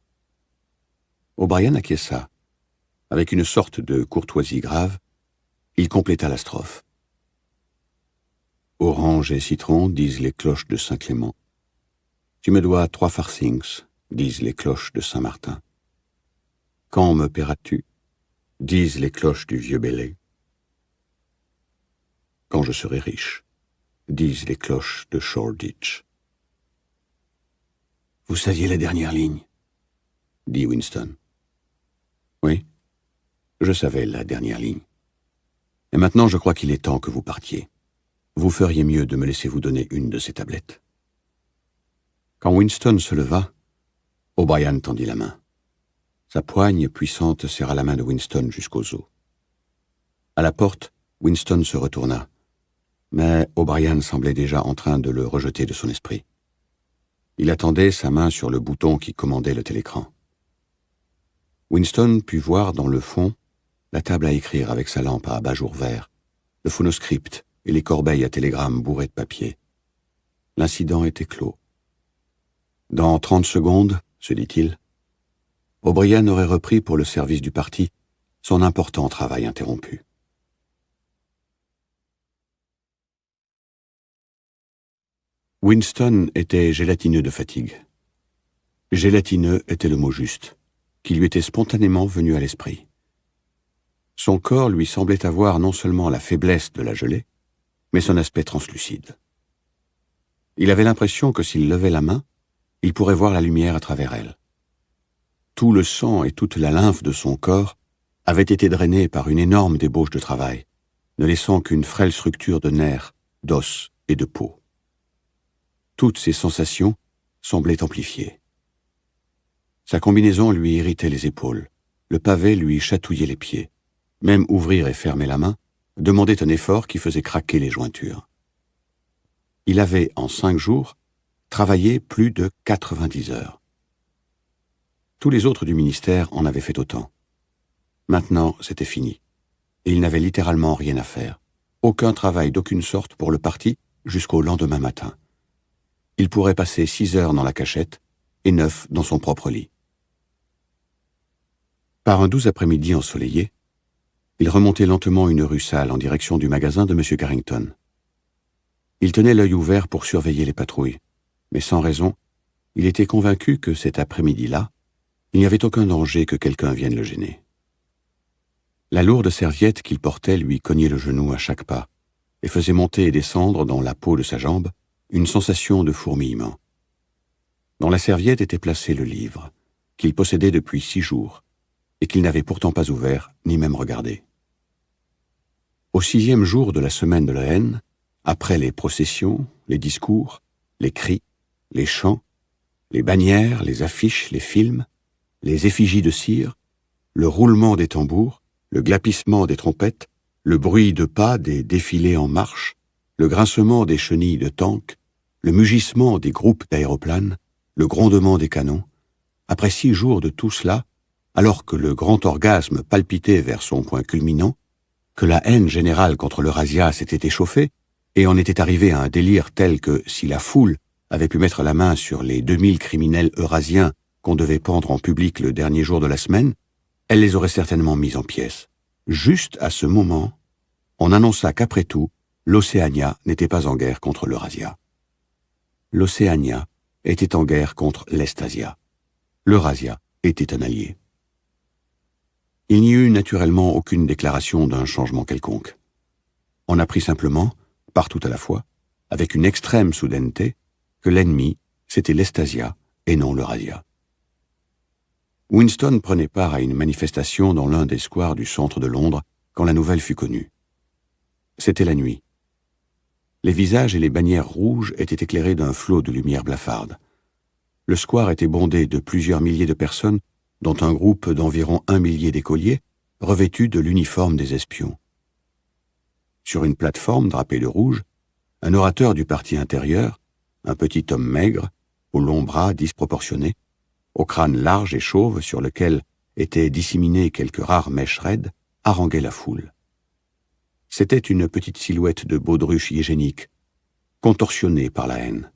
S1: O'Brien acquiesça. Avec une sorte de courtoisie grave, il compléta la strophe. « Orange et citron, disent les cloches de Saint-Clément. Tu me dois 3 farthings, disent les cloches de Saint-Martin. Quand me paieras-tu, disent les cloches du vieux Bellay. Quand je serai riche, disent les cloches de Shoreditch. » « Vous saviez la dernière ligne, » dit Winston. « Oui, je savais la dernière ligne. Et maintenant, je crois qu'il est temps que vous partiez. Vous feriez mieux de me laisser vous donner une de ces tablettes. » Quand Winston se leva, O'Brien tendit la main. Sa poigne puissante serra la main de Winston jusqu'aux os. À la porte, Winston se retourna, mais O'Brien semblait déjà en train de le rejeter de son esprit. Il attendait, sa main sur le bouton qui commandait le télécran. Winston put voir dans le fond la table à écrire avec sa lampe à abat-jour vert, le phonoscript et les corbeilles à télégrammes bourrées de papier. L'incident était clos. Dans 30 secondes, se dit-il, O'Brien aurait repris pour le service du parti son important travail interrompu. Winston était gélatineux de fatigue. Gélatineux était le mot juste, qui lui était spontanément venu à l'esprit. Son corps lui semblait avoir non seulement la faiblesse de la gelée, mais son aspect translucide. Il avait l'impression que s'il levait la main, il pourrait voir la lumière à travers elle. Tout le sang et toute la lymphe de son corps avaient été drainés par une énorme débauche de travail, ne laissant qu'une frêle structure de nerfs, d'os et de peau. Toutes ces sensations semblaient amplifiées. Sa combinaison lui irritait les épaules, le pavé lui chatouillait les pieds. Même ouvrir et fermer la main demandait un effort qui faisait craquer les jointures. Il avait, en 5 jours, travaillé plus de 90 heures. Tous les autres du ministère en avaient fait autant. Maintenant, c'était fini, et il n'avait littéralement rien à faire. Aucun travail d'aucune sorte pour le parti jusqu'au lendemain matin. Il pourrait passer 6 heures dans la cachette et 9 dans son propre lit. Par un doux après-midi ensoleillé, il remontait lentement une rue sale en direction du magasin de M. Carrington. Il tenait l'œil ouvert pour surveiller les patrouilles, mais sans raison, il était convaincu que cet après-midi-là, il n'y avait aucun danger que quelqu'un vienne le gêner. La lourde serviette qu'il portait lui cognait le genou à chaque pas et faisait monter et descendre dans la peau de sa jambe une sensation de fourmillement. Dans la serviette était placé le livre, qu'il possédait depuis 6 jours, et qu'il n'avait pourtant pas ouvert, ni même regardé. Au 6e jour de la semaine de la haine, après les processions, les discours, les cris, les chants, les bannières, les affiches, les films, les effigies de cire, le roulement des tambours, le glapissement des trompettes, le bruit de pas des défilés en marche, le grincement des chenilles de tanks, le mugissement des groupes d'aéroplanes, le grondement des canons. Après 6 jours de tout cela, alors que le grand orgasme palpitait vers son point culminant, que la haine générale contre l'Eurasia s'était échauffée, et en était arrivé à un délire tel que, si la foule avait pu mettre la main sur les 2000 criminels eurasiens qu'on devait pendre en public le dernier jour de la semaine, elle les aurait certainement mis en pièces. Juste à ce moment, on annonça qu'après tout, l'Océania n'était pas en guerre contre l'Eurasia. L'Océania était en guerre contre l'Estasia. L'Eurasia était un allié. Il n'y eut naturellement aucune déclaration d'un changement quelconque. On apprit simplement, partout à la fois, avec une extrême soudaineté, que l'ennemi, c'était l'Estasia et non l'Eurasia. Winston prenait part à une manifestation dans l'un des squares du centre de Londres quand la nouvelle fut connue. C'était la nuit. Les visages et les bannières rouges étaient éclairés d'un flot de lumière blafarde. Le square était bondé de plusieurs milliers de personnes, dont un groupe d'environ 1 millier d'écoliers, revêtus de l'uniforme des espions. Sur une plateforme drapée de rouge, un orateur du parti intérieur, un petit homme maigre, aux longs bras disproportionnés, au crâne large et chauve sur lequel étaient disséminées quelques rares mèches raides, haranguait la foule. C'était une petite silhouette de baudruche hygiénique, contorsionnée par la haine.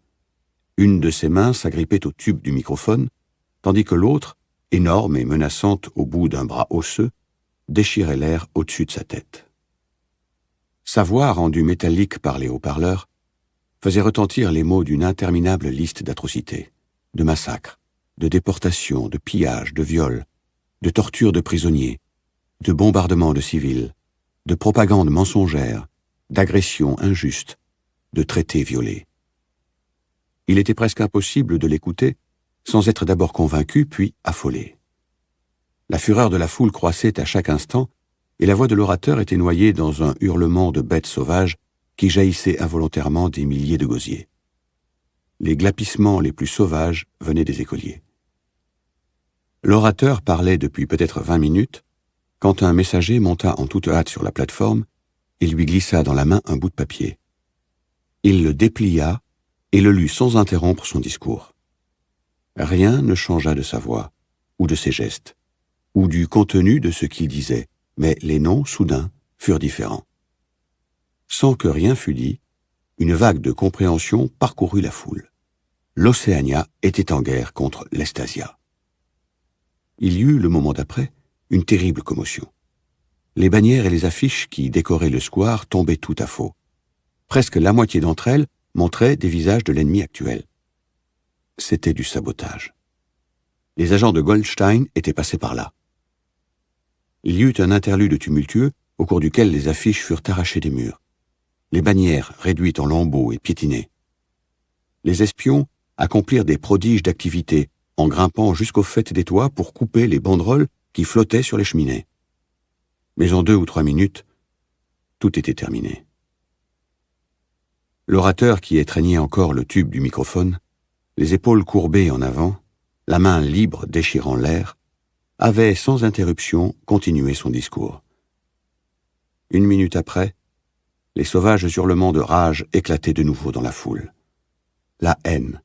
S1: Une de ses mains s'agrippait au tube du microphone, tandis que l'autre, énorme et menaçante au bout d'un bras osseux, déchirait l'air au-dessus de sa tête. Sa voix, rendue métallique par les haut-parleurs, faisait retentir les mots d'une interminable liste d'atrocités, de massacres, de déportations, de pillages, de viols, de tortures de prisonniers, de bombardements de civils, de propagande mensongère, d'agressions injustes, de traités violés. Il était presque impossible de l'écouter sans être d'abord convaincu, puis affolé. La fureur de la foule croissait à chaque instant, et la voix de l'orateur était noyée dans un hurlement de bêtes sauvages qui jaillissaient involontairement des milliers de gosiers. Les glapissements les plus sauvages venaient des écoliers. L'orateur parlait depuis peut-être 20 minutes, quand un messager monta en toute hâte sur la plateforme et lui glissa dans la main un bout de papier. Il le déplia et le lut sans interrompre son discours. Rien ne changea de sa voix, ou de ses gestes, ou du contenu de ce qu'il disait, mais les noms, soudain, furent différents. Sans que rien fût dit, une vague de compréhension parcourut la foule. L'Océania était en guerre contre l'Estasia. Il y eut, le moment d'après, une terrible commotion. Les bannières et les affiches qui décoraient le square tombaient tout à faux. Presque la moitié d'entre elles montraient des visages de l'ennemi actuel. C'était du sabotage. Les agents de Goldstein étaient passés par là. Il y eut un interlude tumultueux au cours duquel les affiches furent arrachées des murs, les bannières réduites en lambeaux et piétinées. Les espions accomplirent des prodiges d'activité en grimpant jusqu'au faîte des toits pour couper les banderoles qui flottaient sur les cheminées. Mais en 2 ou 3 minutes, tout était terminé. L'orateur qui étreignait encore le tube du microphone, les épaules courbées en avant, la main libre déchirant l'air, avait sans interruption continué son discours. 1 minute après, les sauvages hurlements de rage éclataient de nouveau dans la foule. La haine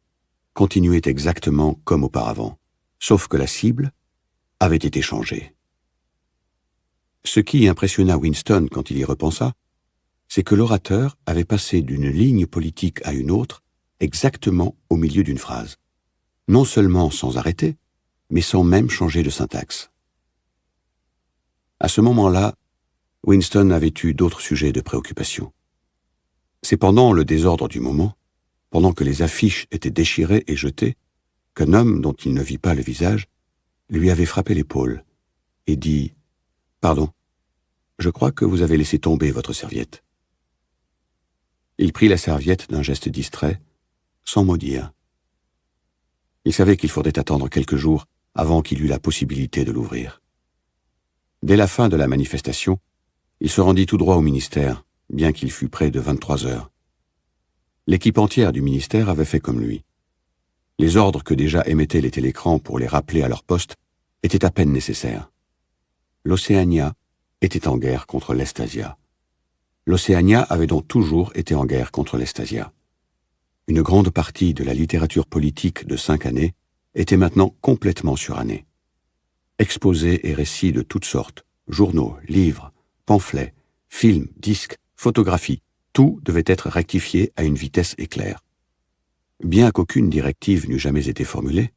S1: continuait exactement comme auparavant, sauf que la cible avait été changée. Ce qui impressionna Winston quand il y repensa, c'est que l'orateur avait passé d'une ligne politique à une autre exactement au milieu d'une phrase, non seulement sans arrêter, mais sans même changer de syntaxe. À ce moment-là, Winston avait eu d'autres sujets de préoccupation. C'est pendant le désordre du moment, pendant que les affiches étaient déchirées et jetées, qu'un homme dont il ne vit pas le visage lui avait frappé l'épaule et dit « Pardon, je crois que vous avez laissé tomber votre serviette. » Il prit la serviette d'un geste distrait, sans mot dire. Il savait qu'il faudrait attendre quelques jours avant qu'il eût la possibilité de l'ouvrir. Dès la fin de la manifestation, il se rendit tout droit au ministère, bien qu'il fût près de 23 heures. L'équipe entière du ministère avait fait comme lui. Les ordres que déjà émettaient les télécrans pour les rappeler à leur poste était à peine nécessaire. L'Océania était en guerre contre l'Estasia. L'Océania avait donc toujours été en guerre contre l'Estasia. Une grande partie de la littérature politique de 5 années était maintenant complètement surannée. Exposés et récits de toutes sortes, journaux, livres, pamphlets, films, disques, photographies, tout devait être rectifié à une vitesse éclair. Bien qu'aucune directive n'eût jamais été formulée,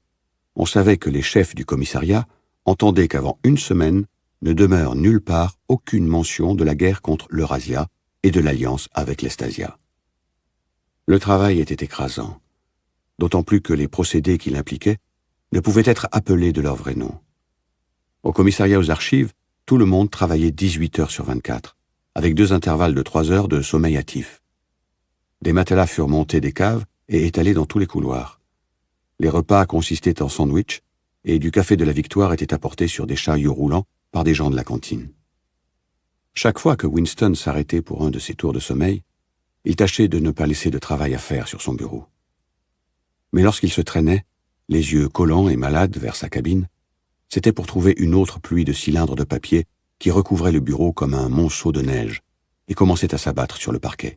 S1: on savait que les chefs du commissariat entendaient qu'avant une semaine ne demeure nulle part aucune mention de la guerre contre l'Eurasia et de l'alliance avec l'Estasia. Le travail était écrasant, d'autant plus que les procédés qu'il impliquait ne pouvaient être appelés de leur vrai nom. Au commissariat aux archives, tout le monde travaillait 18 heures sur 24, avec 2 intervalles de 3 heures de sommeil hâtif. Des matelas furent montés des caves et étalés dans tous les couloirs. Les repas consistaient en sandwichs et du café de la Victoire était apporté sur des chariots roulants par des gens de la cantine. Chaque fois que Winston s'arrêtait pour un de ses tours de sommeil, il tâchait de ne pas laisser de travail à faire sur son bureau. Mais lorsqu'il se traînait, les yeux collants et malades vers sa cabine, c'était pour trouver une autre pluie de cylindres de papier qui recouvrait le bureau comme un monceau de neige et commençait à s'abattre sur le parquet.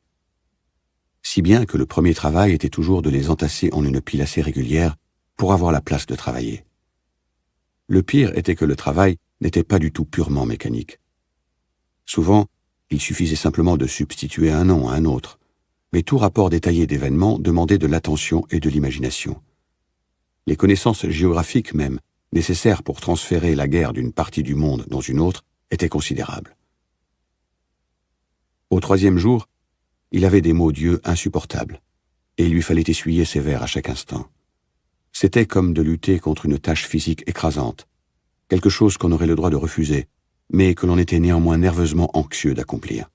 S1: Si bien que le premier travail était toujours de les entasser en une pile assez régulière pour avoir la place de travailler. Le pire était que le travail n'était pas du tout purement mécanique. Souvent, il suffisait simplement de substituer un nom à un autre, mais tout rapport détaillé d'événements demandait de l'attention et de l'imagination. Les connaissances géographiques même, nécessaires pour transférer la guerre d'une partie du monde dans une autre, étaient considérables. Au 3e jour, il avait des maux d'yeux insupportables, et il lui fallait essuyer ses verres à chaque instant. C'était comme de lutter contre une tâche physique écrasante, quelque chose qu'on aurait le droit de refuser, mais que l'on était néanmoins nerveusement anxieux d'accomplir.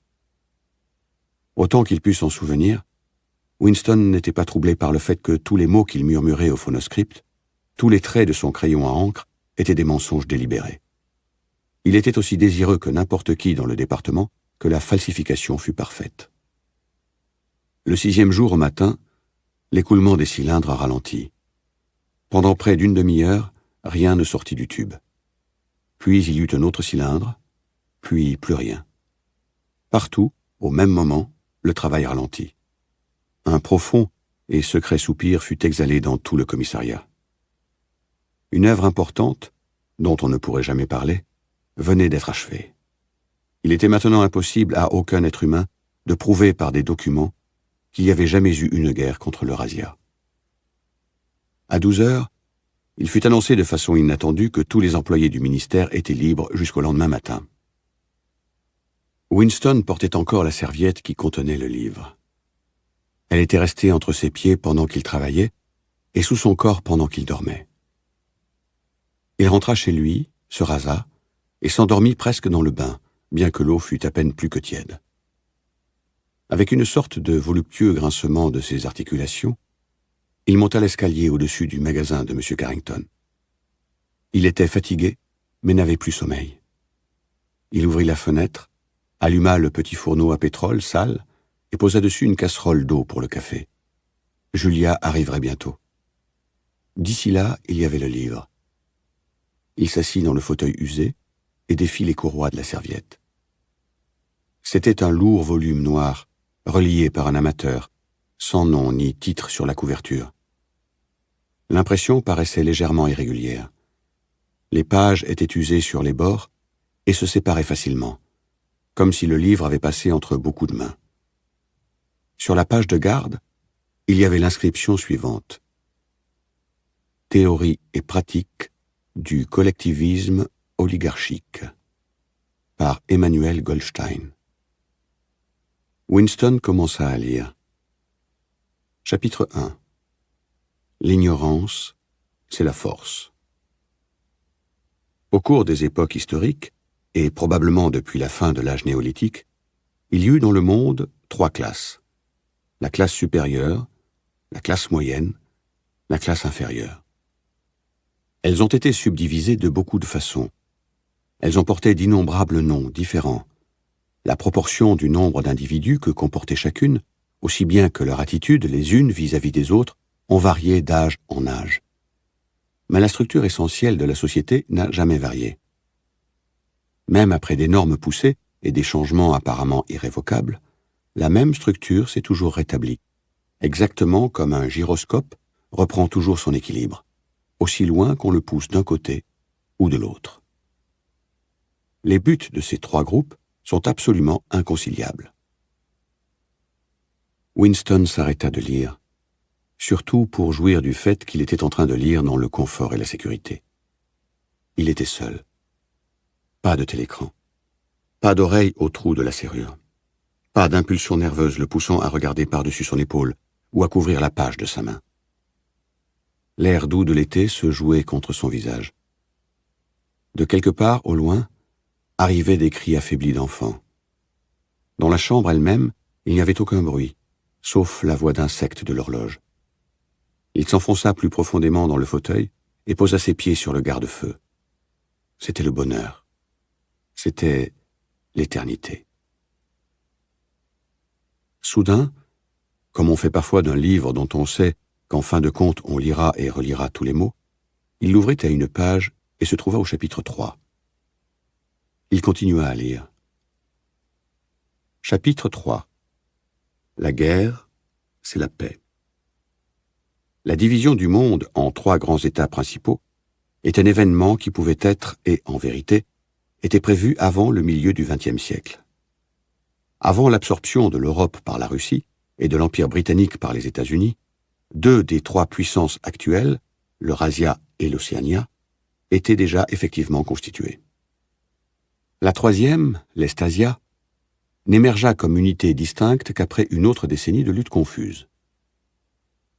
S1: Autant qu'il put s'en souvenir, Winston n'était pas troublé par le fait que tous les mots qu'il murmurait au phonoscript, tous les traits de son crayon à encre, étaient des mensonges délibérés. Il était aussi désireux que n'importe qui dans le département que la falsification fût parfaite. Le 6e jour au matin, l'écoulement des cylindres ralentit. Pendant près d'une demi-heure, rien ne sortit du tube. Puis il y eut un autre cylindre, puis plus rien. Partout, au même moment, le travail ralentit. Un profond et secret soupir fut exhalé dans tout le commissariat. Une œuvre importante, dont on ne pourrait jamais parler, venait d'être achevée. Il était maintenant impossible à aucun être humain de prouver par des documents qu'il n'y avait jamais eu une guerre contre l'Eurasia. À 12 heures, il fut annoncé de façon inattendue que tous les employés du ministère étaient libres jusqu'au lendemain matin. Winston portait encore la serviette qui contenait le livre. Elle était restée entre ses pieds pendant qu'il travaillait et sous son corps pendant qu'il dormait. Il rentra chez lui, se rasa et s'endormit presque dans le bain, bien que l'eau fût à peine plus que tiède. Avec une sorte de voluptueux grincement de ses articulations, il monta l'escalier au-dessus du magasin de M. Carrington. Il était fatigué, mais n'avait plus sommeil. Il ouvrit la fenêtre, alluma le petit fourneau à pétrole sale et posa dessus une casserole d'eau pour le café. Julia arriverait bientôt. D'ici là, il y avait le livre. Il s'assit dans le fauteuil usé et défit les courroies de la serviette. C'était un lourd volume noir, relié par un amateur, sans nom ni titre sur la couverture. L'impression paraissait légèrement irrégulière. Les pages étaient usées sur les bords et se séparaient facilement, comme si le livre avait passé entre beaucoup de mains. Sur la page de garde, il y avait l'inscription suivante. Théorie et pratique du collectivisme oligarchique par Emmanuel Goldstein. Winston commença à lire. Chapitre 1. L'ignorance, c'est la force. Au cours des époques historiques, et probablement depuis la fin de l'âge néolithique, il y eut dans le monde 3 classes. La classe supérieure, la classe moyenne, la classe inférieure. Elles ont été subdivisées de beaucoup de façons. Elles ont porté d'innombrables noms différents. La proportion du nombre d'individus que comportait chacune, aussi bien que leur attitude les unes vis-à-vis des autres, ont varié d'âge en âge. mais la structure essentielle de la société n'a jamais varié. Même après d'énormes poussées et des changements apparemment irrévocables, la même structure s'est toujours rétablie, exactement comme un gyroscope reprend toujours son équilibre, aussi loin qu'on le pousse d'un côté ou de l'autre. Les buts de ces trois groupes sont absolument inconciliables. Winston s'arrêta de lire, surtout pour jouir du fait qu'il était en train de lire dans le confort et la sécurité. Il était seul. Pas de télécran. Pas d'oreille au trou de la serrure. Pas d'impulsion nerveuse le poussant à regarder par-dessus son épaule ou à couvrir la page de sa main. L'air doux de l'été se jouait contre son visage. De quelque part, au loin, arrivaient des cris affaiblis d'enfants. Dans la chambre elle-même, il n'y avait aucun bruit, sauf la voix d'insectes de l'horloge. Il s'enfonça plus profondément dans le fauteuil et posa ses pieds sur le garde-feu. C'était le bonheur. C'était l'éternité. Soudain, comme on fait parfois d'un livre dont on sait qu'en fin de compte on lira et relira tous les mots, il l'ouvrit à une page et se trouva au chapitre 3. Il continua à lire. Chapitre 3. La guerre, c'est la paix. La division du monde en trois grands États principaux est un événement qui pouvait être, et en vérité, était prévu avant le milieu du XXe siècle. Avant l'absorption de l'Europe par la Russie et de l'Empire britannique par les États-Unis, deux des trois puissances actuelles, l'Eurasia et l'Océania, étaient déjà effectivement constituées. La troisième, l'Estasia, n'émergea comme unité distincte qu'après une autre décennie de lutte confuse.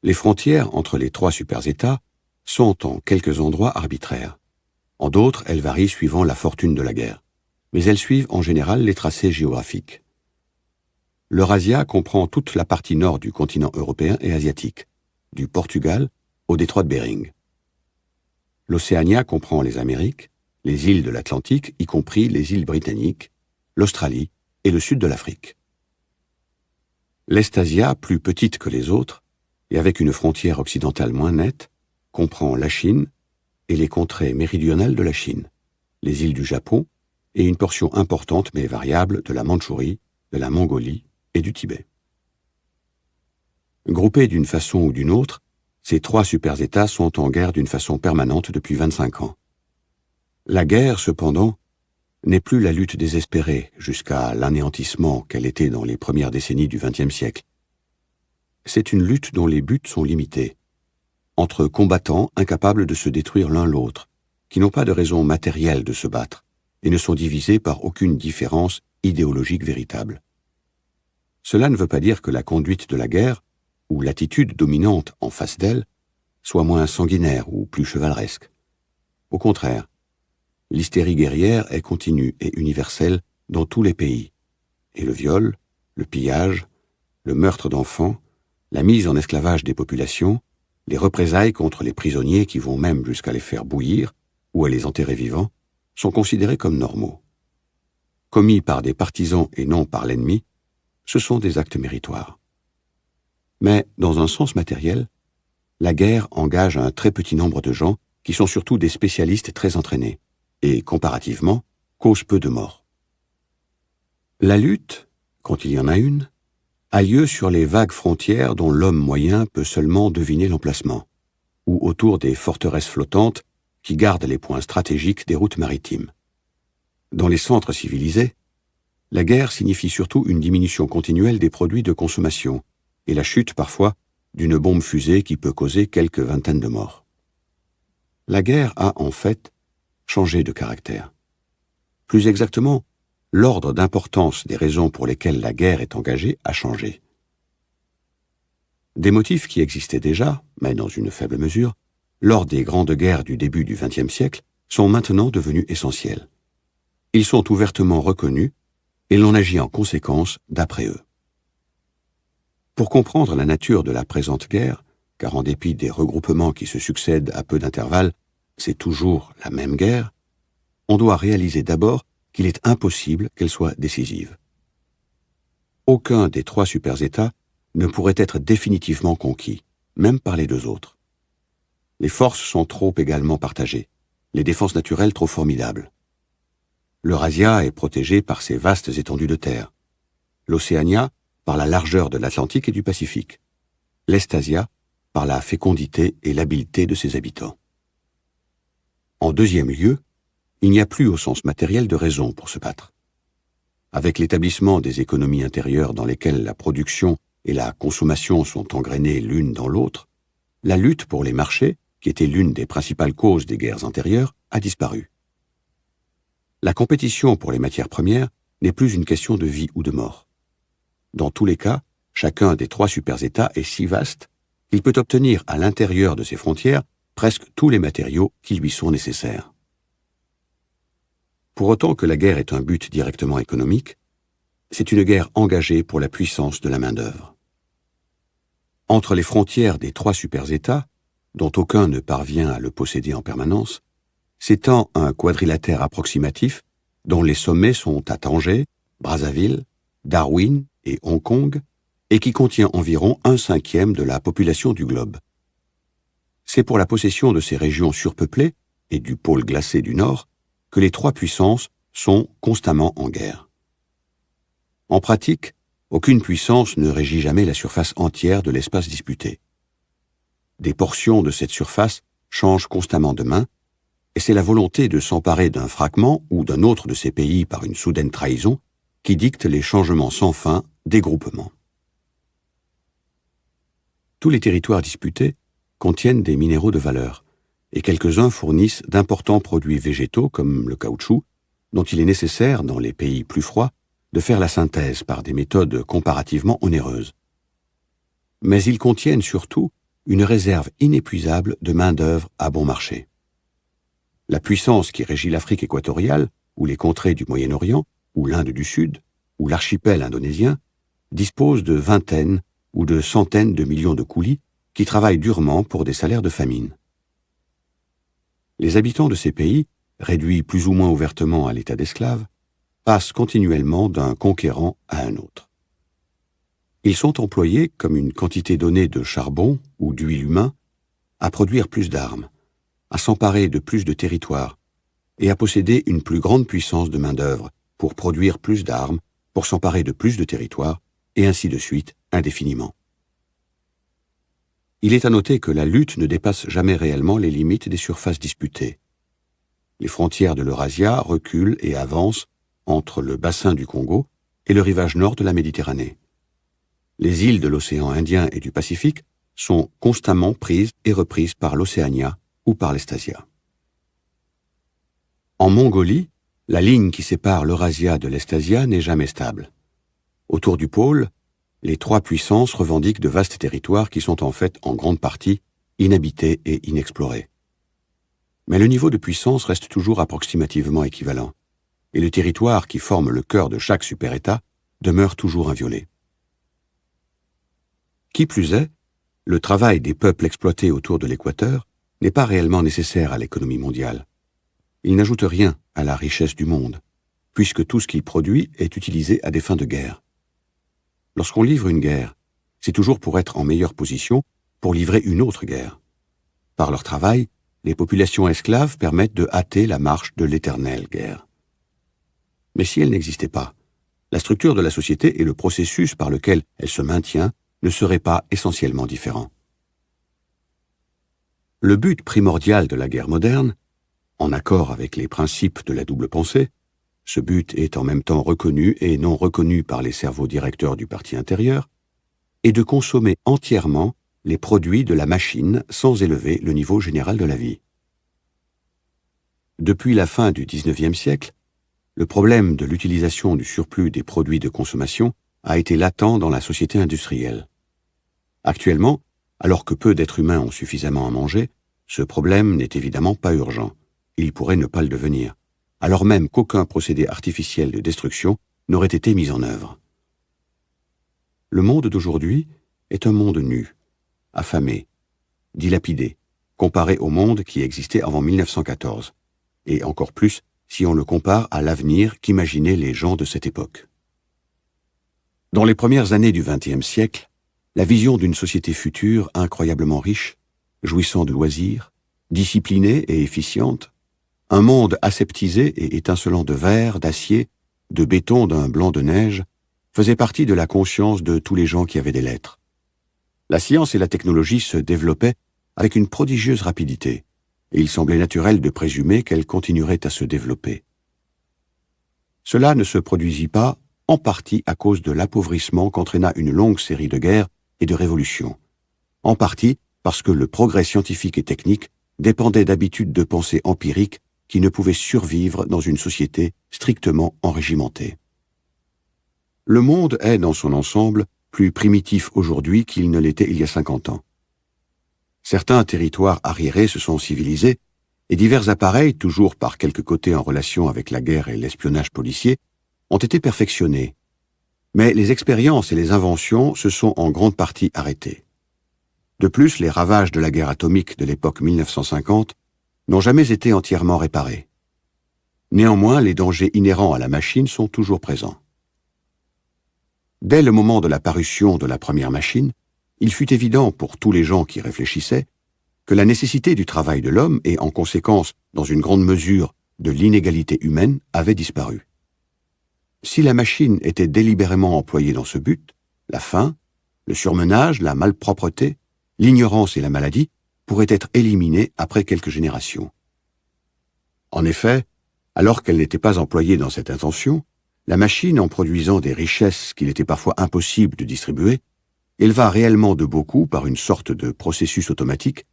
S1: Les frontières entre les trois super-États sont en quelques endroits arbitraires. En d'autres, elles varient suivant la fortune de la guerre, mais elles suivent en général les tracés géographiques. L'Eurasia comprend toute la partie nord du continent européen et asiatique, du Portugal au détroit de Bering. L'Océania comprend les Amériques, les îles de l'Atlantique, y compris les îles britanniques, l'Australie et le sud de l'Afrique. L'Estasia, plus petite que les autres, et avec une frontière occidentale moins nette, comprend la Chine et les contrées méridionales de la Chine, les îles du Japon et une portion importante mais variable de la Mandchourie, de la Mongolie et du Tibet. Groupés d'une façon ou d'une autre, ces trois super-États sont en guerre d'une façon permanente depuis 25 ans. La guerre, cependant, n'est plus la lutte désespérée jusqu'à l'anéantissement qu'elle était dans les premières décennies du XXe siècle. C'est une lutte dont les buts sont limités, entre combattants incapables de se détruire l'un l'autre, qui n'ont pas de raison matérielle de se battre, et ne sont divisés par aucune différence idéologique véritable. Cela ne veut pas dire que la conduite de la guerre, ou l'attitude dominante en face d'elle, soit moins sanguinaire ou plus chevaleresque. Au contraire, l'hystérie guerrière est continue et universelle dans tous les pays, et le viol, le pillage, le meurtre d'enfants, la mise en esclavage des populations, les représailles contre les prisonniers qui vont même jusqu'à les faire bouillir ou à les enterrer vivants, sont considérés comme normaux. Commis par des partisans et non par l'ennemi, ce sont des actes méritoires. Mais, dans un sens matériel, la guerre engage un très petit nombre de gens qui sont surtout des spécialistes très entraînés et, comparativement, cause peu de morts. La lutte, quand il y en a une, a lieu sur les vagues frontières dont l'homme moyen peut seulement deviner l'emplacement, ou autour des forteresses flottantes qui gardent les points stratégiques des routes maritimes. Dans les centres civilisés, la guerre signifie surtout une diminution continuelle des produits de consommation et la chute parfois d'une bombe fusée qui peut causer quelques vingtaines de morts. La guerre a, en fait, changé de caractère. Plus exactement, l'ordre d'importance des raisons pour lesquelles la guerre est engagée a changé. Des motifs qui existaient déjà, mais dans une faible mesure, lors des grandes guerres du début du XXe siècle, sont maintenant devenus essentiels. Ils sont ouvertement reconnus et l'on agit en conséquence d'après eux. Pour comprendre la nature de la présente guerre, car en dépit des regroupements qui se succèdent à peu d'intervalle, c'est toujours la même guerre, on doit réaliser d'abord qu'il est impossible qu'elle soit décisive. Aucun des trois super-États ne pourrait être définitivement conquis, même par les deux autres. Les forces sont trop également partagées, les défenses naturelles trop formidables. L'Eurasia est protégée par ses vastes étendues de terre, l'Océania par la largeur de l'Atlantique et du Pacifique, l'Estasia par la fécondité et l'habileté de ses habitants. En deuxième lieu, il n'y a plus au sens matériel de raison pour se battre. Avec l'établissement des économies intérieures dans lesquelles la production et la consommation sont engrainées l'une dans l'autre, la lutte pour les marchés, qui était l'une des principales causes des guerres antérieures, a disparu. La compétition pour les matières premières n'est plus une question de vie ou de mort. Dans tous les cas, chacun des trois super-États est si vaste qu'il peut obtenir à l'intérieur de ses frontières presque tous les matériaux qui lui sont nécessaires. Pour autant que la guerre est un but directement économique, c'est une guerre engagée pour la puissance de la main-d'œuvre. Entre les frontières des trois super-États, dont aucun ne parvient à le posséder en permanence, s'étend un quadrilatère approximatif dont les sommets sont à Tanger, Brazzaville, Darwin et Hong Kong, et qui contient environ 1/5 de la population du globe. C'est pour la possession de ces régions surpeuplées et du pôle glacé du Nord que les trois puissances sont constamment en guerre. En pratique, aucune puissance ne régit jamais la surface entière de l'espace disputé. Des portions de cette surface changent constamment de main, et c'est la volonté de s'emparer d'un fragment ou d'un autre de ces pays par une soudaine trahison qui dicte les changements sans fin des groupements. Tous les territoires disputés contiennent des minéraux de valeur, et quelques-uns fournissent d'importants produits végétaux comme le caoutchouc, dont il est nécessaire, dans les pays plus froids, de faire la synthèse par des méthodes comparativement onéreuses. Mais ils contiennent surtout une réserve inépuisable de main-d'œuvre à bon marché. La puissance qui régit l'Afrique équatoriale, ou les contrées du Moyen-Orient, ou l'Inde du Sud, ou l'archipel indonésien, dispose de vingtaines ou de centaines de millions de coulis qui travaillent durement pour des salaires de famine. Les habitants de ces pays, réduits plus ou moins ouvertement à l'état d'esclaves, passent continuellement d'un conquérant à un autre. Ils sont employés comme une quantité donnée de charbon ou d'huile humain à produire plus d'armes, à s'emparer de plus de territoires et à posséder une plus grande puissance de main-d'œuvre pour produire plus d'armes, pour s'emparer de plus de territoires, et ainsi de suite, indéfiniment. Il est à noter que la lutte ne dépasse jamais réellement les limites des surfaces disputées. Les frontières de l'Eurasia reculent et avancent entre le bassin du Congo et le rivage nord de la Méditerranée. Les îles de l'océan Indien et du Pacifique sont constamment prises et reprises par l'Océania ou par l'Estasia. En Mongolie, la ligne qui sépare l'Eurasia de l'Estasia n'est jamais stable. Autour du pôle, les trois puissances revendiquent de vastes territoires qui sont en fait en grande partie inhabités et inexplorés. Mais le niveau de puissance reste toujours approximativement équivalent, et le territoire qui forme le cœur de chaque super-État demeure toujours inviolé. Qui plus est, le travail des peuples exploités autour de l'équateur n'est pas réellement nécessaire à l'économie mondiale. Il n'ajoute rien à la richesse du monde, puisque tout ce qu'il produit est utilisé à des fins de guerre. Lorsqu'on livre une guerre, c'est toujours pour être en meilleure position pour livrer une autre guerre. Par leur travail, les populations esclaves permettent de hâter la marche de l'éternelle guerre. Mais si elle n'existait pas, la structure de la société et le processus par lequel elle se maintient ne seraient pas essentiellement différents. Le but primordial de la guerre moderne, en accord avec les principes de la double pensée, ce but est en même temps reconnu et non reconnu par les cerveaux directeurs du parti intérieur, est de consommer entièrement les produits de la machine sans élever le niveau général de la vie. Depuis la fin du XIXe siècle, le problème de l'utilisation du surplus des produits de consommation a été latent dans la société industrielle. Actuellement, alors que peu d'êtres humains ont suffisamment à manger, ce problème n'est évidemment pas urgent. Il pourrait ne pas le devenir, alors même qu'aucun procédé artificiel de destruction n'aurait été mis en œuvre. Le monde d'aujourd'hui est un monde nu, affamé, dilapidé, comparé au monde qui existait avant 1914, et encore plus si on le compare à l'avenir qu'imaginaient les gens de cette époque. Dans les premières années du XXe siècle, la vision d'une société future incroyablement riche jouissant de loisirs, disciplinée et efficiente, un monde aseptisé et étincelant de verre, d'acier, de béton d'un blanc de neige, faisait partie de la conscience de tous les gens qui avaient des lettres. La science et la technologie se développaient avec une prodigieuse rapidité, et il semblait naturel de présumer qu'elles continueraient à se développer. Cela ne se produisit pas, en partie à cause de l'appauvrissement qu'entraîna une longue série de guerres et de révolutions, en partie parce que le progrès scientifique et technique dépendait d'habitudes de pensée empiriques qui ne pouvaient survivre dans une société strictement enrégimentée. Le monde est, dans son ensemble, plus primitif aujourd'hui qu'il ne l'était il y a 50 ans. Certains territoires arriérés se sont civilisés, et divers appareils, toujours par quelque côté en relation avec la guerre et l'espionnage policier, ont été perfectionnés. Mais les expériences et les inventions se sont en grande partie arrêtées. De plus, les ravages de la guerre atomique de l'époque 1950 n'ont jamais été entièrement réparés. Néanmoins, les dangers inhérents à la machine sont toujours présents. Dès le moment de la parution de la première machine, il fut évident pour tous les gens qui réfléchissaient que la nécessité du travail de l'homme et, en conséquence, dans une grande mesure, de l'inégalité humaine avait disparu. Si la machine était délibérément employée dans ce but, la faim, le surmenage, la malpropreté, l'ignorance et la maladie pourraient être éliminées après quelques générations. En effet, alors qu'elle n'était pas employée dans cette intention, la machine, en produisant des richesses qu'il était parfois impossible de distribuer, éleva réellement de beaucoup, par une sorte de processus automatique,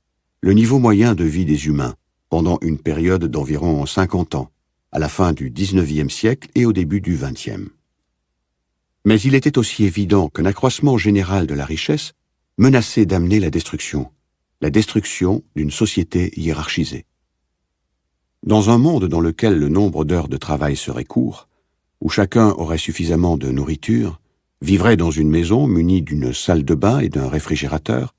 S1: le niveau moyen de vie des humains, pendant une période d'environ 50 ans, à la fin du XIXe siècle et au début du XXe. Mais il était aussi évident qu'un accroissement général de la richesse menaçait d'amener la destruction d'une société hiérarchisée. Dans un monde dans lequel le nombre d'heures de travail serait court, où chacun aurait suffisamment de nourriture, vivrait dans une maison munie d'une salle de bain et d'un réfrigérateur,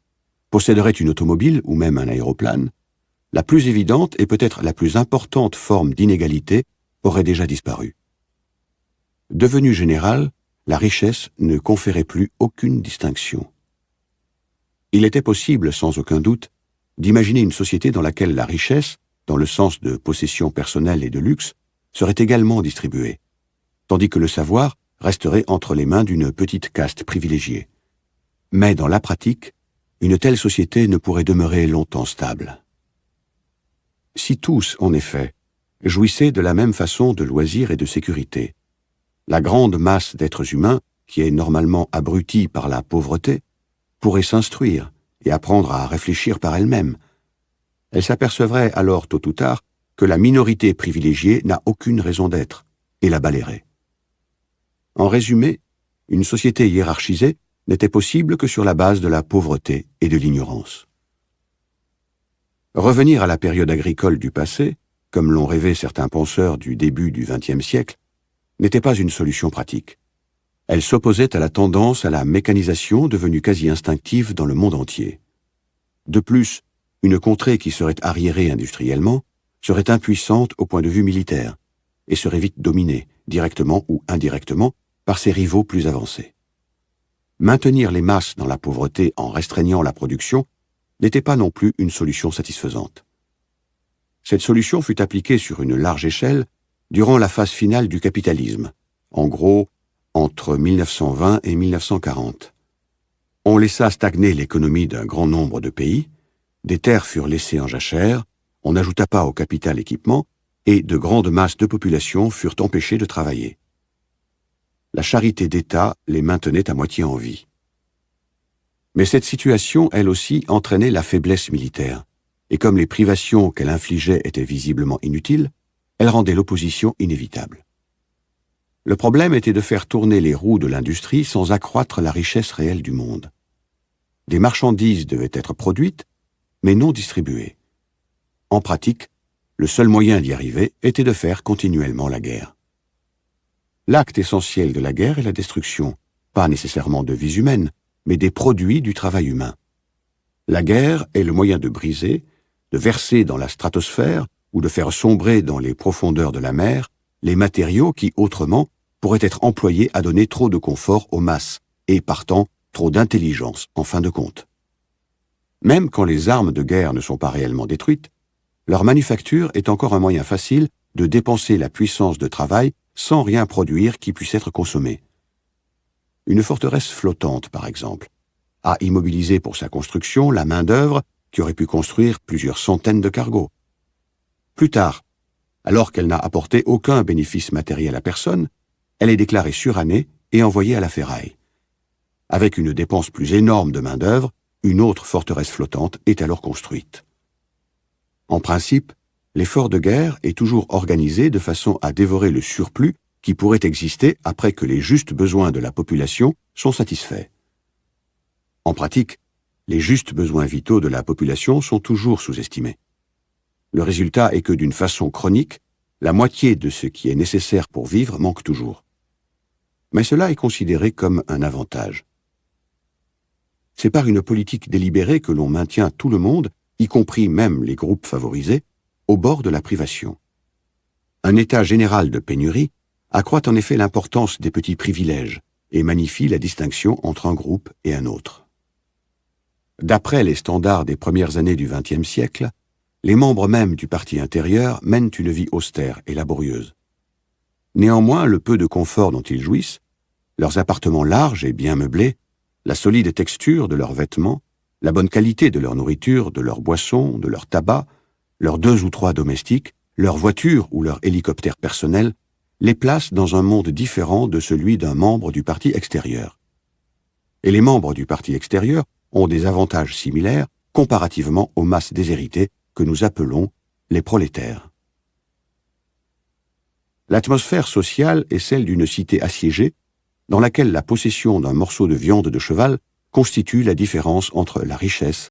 S1: posséderait une automobile ou même un aéroplane, la plus évidente et peut-être la plus importante forme d'inégalité aurait déjà disparu. Devenue générale, la richesse ne conférait plus aucune distinction. Il était possible, sans aucun doute, d'imaginer une société dans laquelle la richesse, dans le sens de possession personnelle et de luxe, serait également distribuée, tandis que le savoir resterait entre les mains d'une petite caste privilégiée. Mais dans la pratique, une telle société ne pourrait demeurer longtemps stable. Si tous, en effet, jouissaient de la même façon de loisirs et de sécurité, la grande masse d'êtres humains, qui est normalement abrutie par la pauvreté, pourrait s'instruire et apprendre à réfléchir par elle-même. Elle s'apercevrait alors tôt ou tard que la minorité privilégiée n'a aucune raison d'être et la balayerait. En résumé, une société hiérarchisée n'était possible que sur la base de la pauvreté et de l'ignorance. Revenir à la période agricole du passé, comme l'ont rêvé certains penseurs du début du XXe siècle, n'était pas une solution pratique. Elle s'opposait à la tendance à la mécanisation devenue quasi instinctive dans le monde entier. De plus, une contrée qui serait arriérée industriellement serait impuissante au point de vue militaire et serait vite dominée, directement ou indirectement, par ses rivaux plus avancés. Maintenir les masses dans la pauvreté en restreignant la production n'était pas non plus une solution satisfaisante. Cette solution fut appliquée sur une large échelle durant la phase finale du capitalisme, en gros entre 1920 et 1940. On laissa stagner l'économie d'un grand nombre de pays, des terres furent laissées en jachère, on n'ajouta pas au capital équipement, et de grandes masses de population furent empêchées de travailler. La charité d'État les maintenait à moitié en vie. Mais cette situation, elle aussi, entraînait la faiblesse militaire, et comme les privations qu'elle infligeait étaient visiblement inutiles, elle rendait l'opposition inévitable. Le problème était de faire tourner les roues de l'industrie sans accroître la richesse réelle du monde. Des marchandises devaient être produites, mais non distribuées. En pratique, le seul moyen d'y arriver était de faire continuellement la guerre. L'acte essentiel de la guerre est la destruction, pas nécessairement de vies humaines, mais des produits du travail humain. La guerre est le moyen de briser, de verser dans la stratosphère ou de faire sombrer dans les profondeurs de la mer les matériaux qui, autrement, pourraient être employés à donner trop de confort aux masses et, partant, trop d'intelligence, en fin de compte. Même quand les armes de guerre ne sont pas réellement détruites, leur manufacture est encore un moyen facile de dépenser la puissance de travail sans rien produire qui puisse être consommé. Une forteresse flottante, par exemple, a immobilisé pour sa construction la main-d'œuvre qui aurait pu construire plusieurs centaines de cargos. Plus tard, alors qu'elle n'a apporté aucun bénéfice matériel à personne, elle est déclarée surannée et envoyée à la ferraille. Avec une dépense plus énorme de main-d'œuvre, une autre forteresse flottante est alors construite. En principe, l'effort de guerre est toujours organisé de façon à dévorer le surplus qui pourrait exister après que les justes besoins de la population sont satisfaits. En pratique, les justes besoins vitaux de la population sont toujours sous-estimés. Le résultat est que d'une façon chronique, la moitié de ce qui est nécessaire pour vivre manque toujours. Mais cela est considéré comme un avantage. C'est par une politique délibérée que l'on maintient tout le monde, y compris même les groupes favorisés, au bord de la privation. Un état général de pénurie accroît en effet l'importance des petits privilèges et magnifie la distinction entre un groupe et un autre. D'après les standards des premières années du XXe siècle, les membres mêmes du parti intérieur mènent une vie austère et laborieuse. Néanmoins, le peu de confort dont ils jouissent, leurs appartements larges et bien meublés, la solide texture de leurs vêtements, la bonne qualité de leur nourriture, de leurs boissons, de leur tabac, leurs 2 ou 3 domestiques, leur voiture ou leur hélicoptère personnel, les placent dans un monde différent de celui d'un membre du parti extérieur. Et les membres du parti extérieur ont des avantages similaires comparativement aux masses déshéritées que nous appelons les prolétaires. L'atmosphère sociale est celle d'une cité assiégée, dans laquelle la possession d'un morceau de viande de cheval constitue la différence entre la richesse